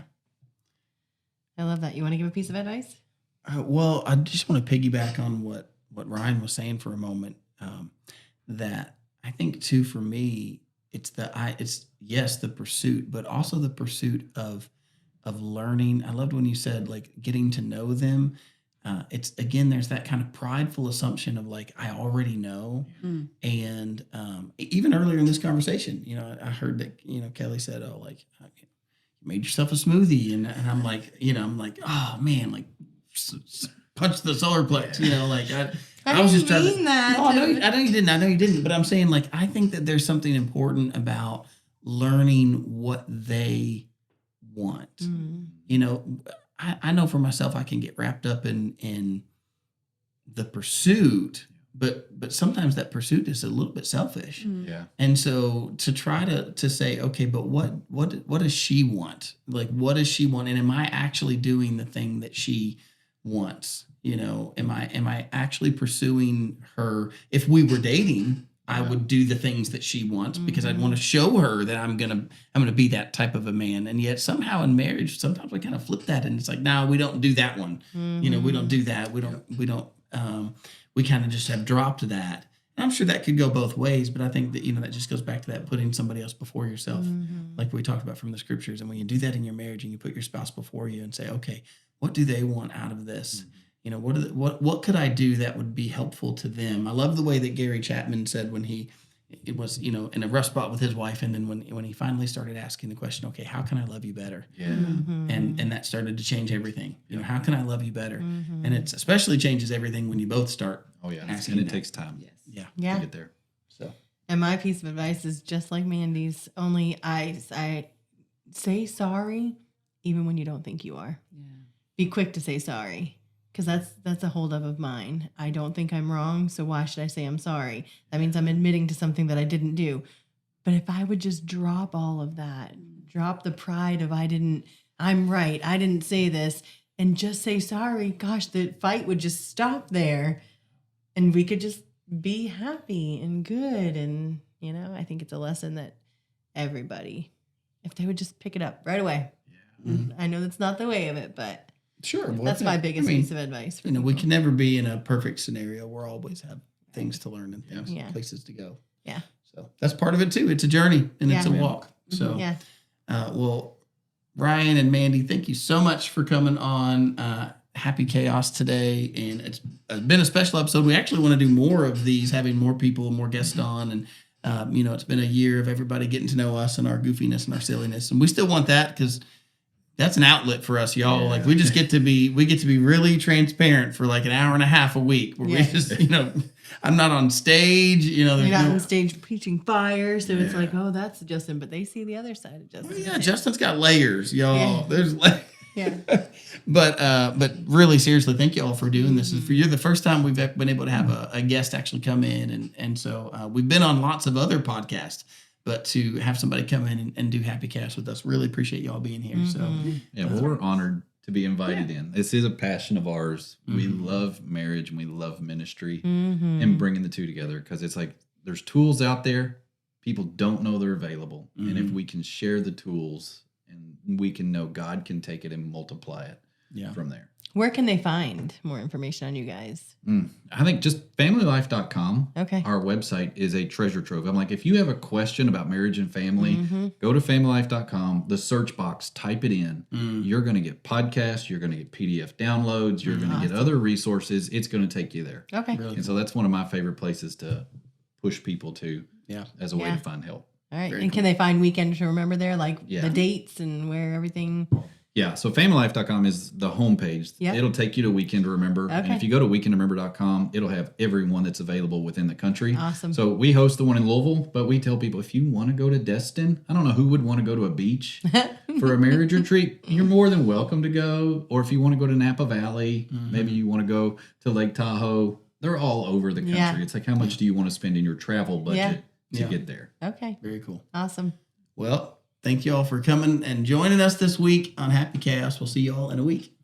A: I love that. You want to give a piece of advice?
B: Well, I just want to piggyback on what Ryan was saying for a moment. That I think too, for me, it's the pursuit, but also the pursuit of learning. I loved when you said like getting to know them. It's again, there's that kind of prideful assumption of like, I already know. And even earlier in this conversation, I heard that, Kelly said, oh, like, you made yourself a smoothie. And I'm like, oh man, like punch the solar plex, you know, like
A: I
B: was
A: didn't
B: just trying
A: mean
B: to.
A: that.
B: No, I know you didn't. I know you didn't. But I'm saying, like, I think that there's something important about learning what they want. You know, I know for myself, I can get wrapped up in the pursuit, but sometimes that pursuit is a little bit selfish.
E: Yeah.
B: And so to try to say, okay, but what does she want? Like, what does she want? And am I actually doing the thing that she wants? You know, am I actually pursuing her? If we were dating, I would do the things that she wants because I'd want to show her that I'm gonna be that type of a man. And yet somehow in marriage, sometimes we kind of flip that, and it's like, no, we don't do that one. You know, we don't do that. We kind of just have dropped that. And I'm sure that could go both ways, but I think that, you know, that just goes back to that putting somebody else before yourself, like we talked about from the scriptures. And when you do that in your marriage and you put your spouse before you and say, okay, what do they want out of this? You know, what could I do that would be helpful to them? I love the way that Gary Chapman said when it was, you know, in a rough spot with his wife, and then when he finally started asking the question, okay, how can I love you better?
E: Yeah.
B: And that started to change everything. You know, how can I love you better? And it especially changes everything when you both start.
E: Oh yeah.
B: Asking
E: And it
B: that.
E: takes time.
B: Yeah.
A: Yeah.
E: To get there.
B: So
A: And my piece of advice is just like Mandy's, only I say sorry even when you don't think you are.
F: Yeah.
A: Be quick to say sorry, because that's a holdup of mine. I don't think I'm wrong, so why should I say I'm sorry? That means I'm admitting to something that I didn't do. But if I would just drop all of that, drop the pride of I'm right, I didn't say this, and just say sorry, gosh, the fight would just stop there, and we could just be happy and good. And, you know, I think it's a lesson that everybody, if they would just pick it up right away. I know that's not the way of it, but
B: sure, well,
A: that's my biggest
B: I mean,
A: piece of advice. For
B: you know, we
A: people.
B: can never be in a perfect scenario. We'll always have things to learn and things,
A: Yeah.
B: places to go.
A: Yeah.
B: So that's part of it too. It's a journey and it's a
A: Yeah.
B: walk. So,
A: Yeah.
B: well, Ryan and Mandy, thank you so much for coming on Happy Chaos today. And it's been a special episode. We actually want to do more of these, having more people, more guests on. And, you know, it's been a year of everybody getting to know us and our goofiness and our silliness. And we still want that because that's an outlet for us, y'all.
E: Yeah.
B: Like we get to be really transparent for like an hour and a half a week where we just, you know, I'm not on stage, you know.
A: You're not
B: no-
A: on stage preaching fire, so it's like, oh, that's Justin, but they see the other side of Justin.
B: Yeah, Justin's got layers, y'all.
A: Yeah.
B: There's layers.
A: Yeah.
B: But really, seriously, thank you all for doing this. You're the first time we've been able to have a guest actually come in, and so we've been on lots of other podcasts, but to have somebody come in and do Happy Cast with us, really appreciate y'all being here. So
E: Yeah, well, we're honored to be invited in. This is a passion of ours. We love marriage and we love ministry and bringing the two together, because it's like there's tools out there. People don't know they're available. And if we can share the tools, and we can know God can take it and multiply it from there.
A: Where can they find more information on you guys?
E: I think just FamilyLife.com.
A: Okay.
E: Our website is a treasure trove. I'm like, if you have a question about marriage and family, go to FamilyLife.com, the search box, type it in. You're going to get podcasts. You're going to get PDF downloads. You're going to get other resources. It's going to take you there.
A: Okay.
E: And so that's one of my favorite places to push people to as a way
A: Yeah.
E: to find help.
A: All right. And can they find Weekend to Remember there, like
E: Yeah.
A: the dates and where everything?
E: Yeah, so FamilyLife.com is the homepage.
A: Yep.
E: It'll take you to Weekend to Remember. And
A: Okay.
E: if you go to weekendremember.com, it'll have everyone that's available within the country.
A: Awesome.
E: So we host the one in Louisville, but we tell people if you want to go to Destin, I don't know who would want to go to a beach for a marriage retreat. You're more than welcome to go. Or if you want to go to Napa Valley, maybe you want to go to Lake Tahoe. They're all over the country.
A: Yeah.
E: It's like, how much do you want to spend in your travel budget to
B: Yeah.
E: get there?
A: Okay.
B: very cool.
A: Awesome.
B: Well, thank you all for coming and joining us this week on Happy Chaos. We'll see you all in a week.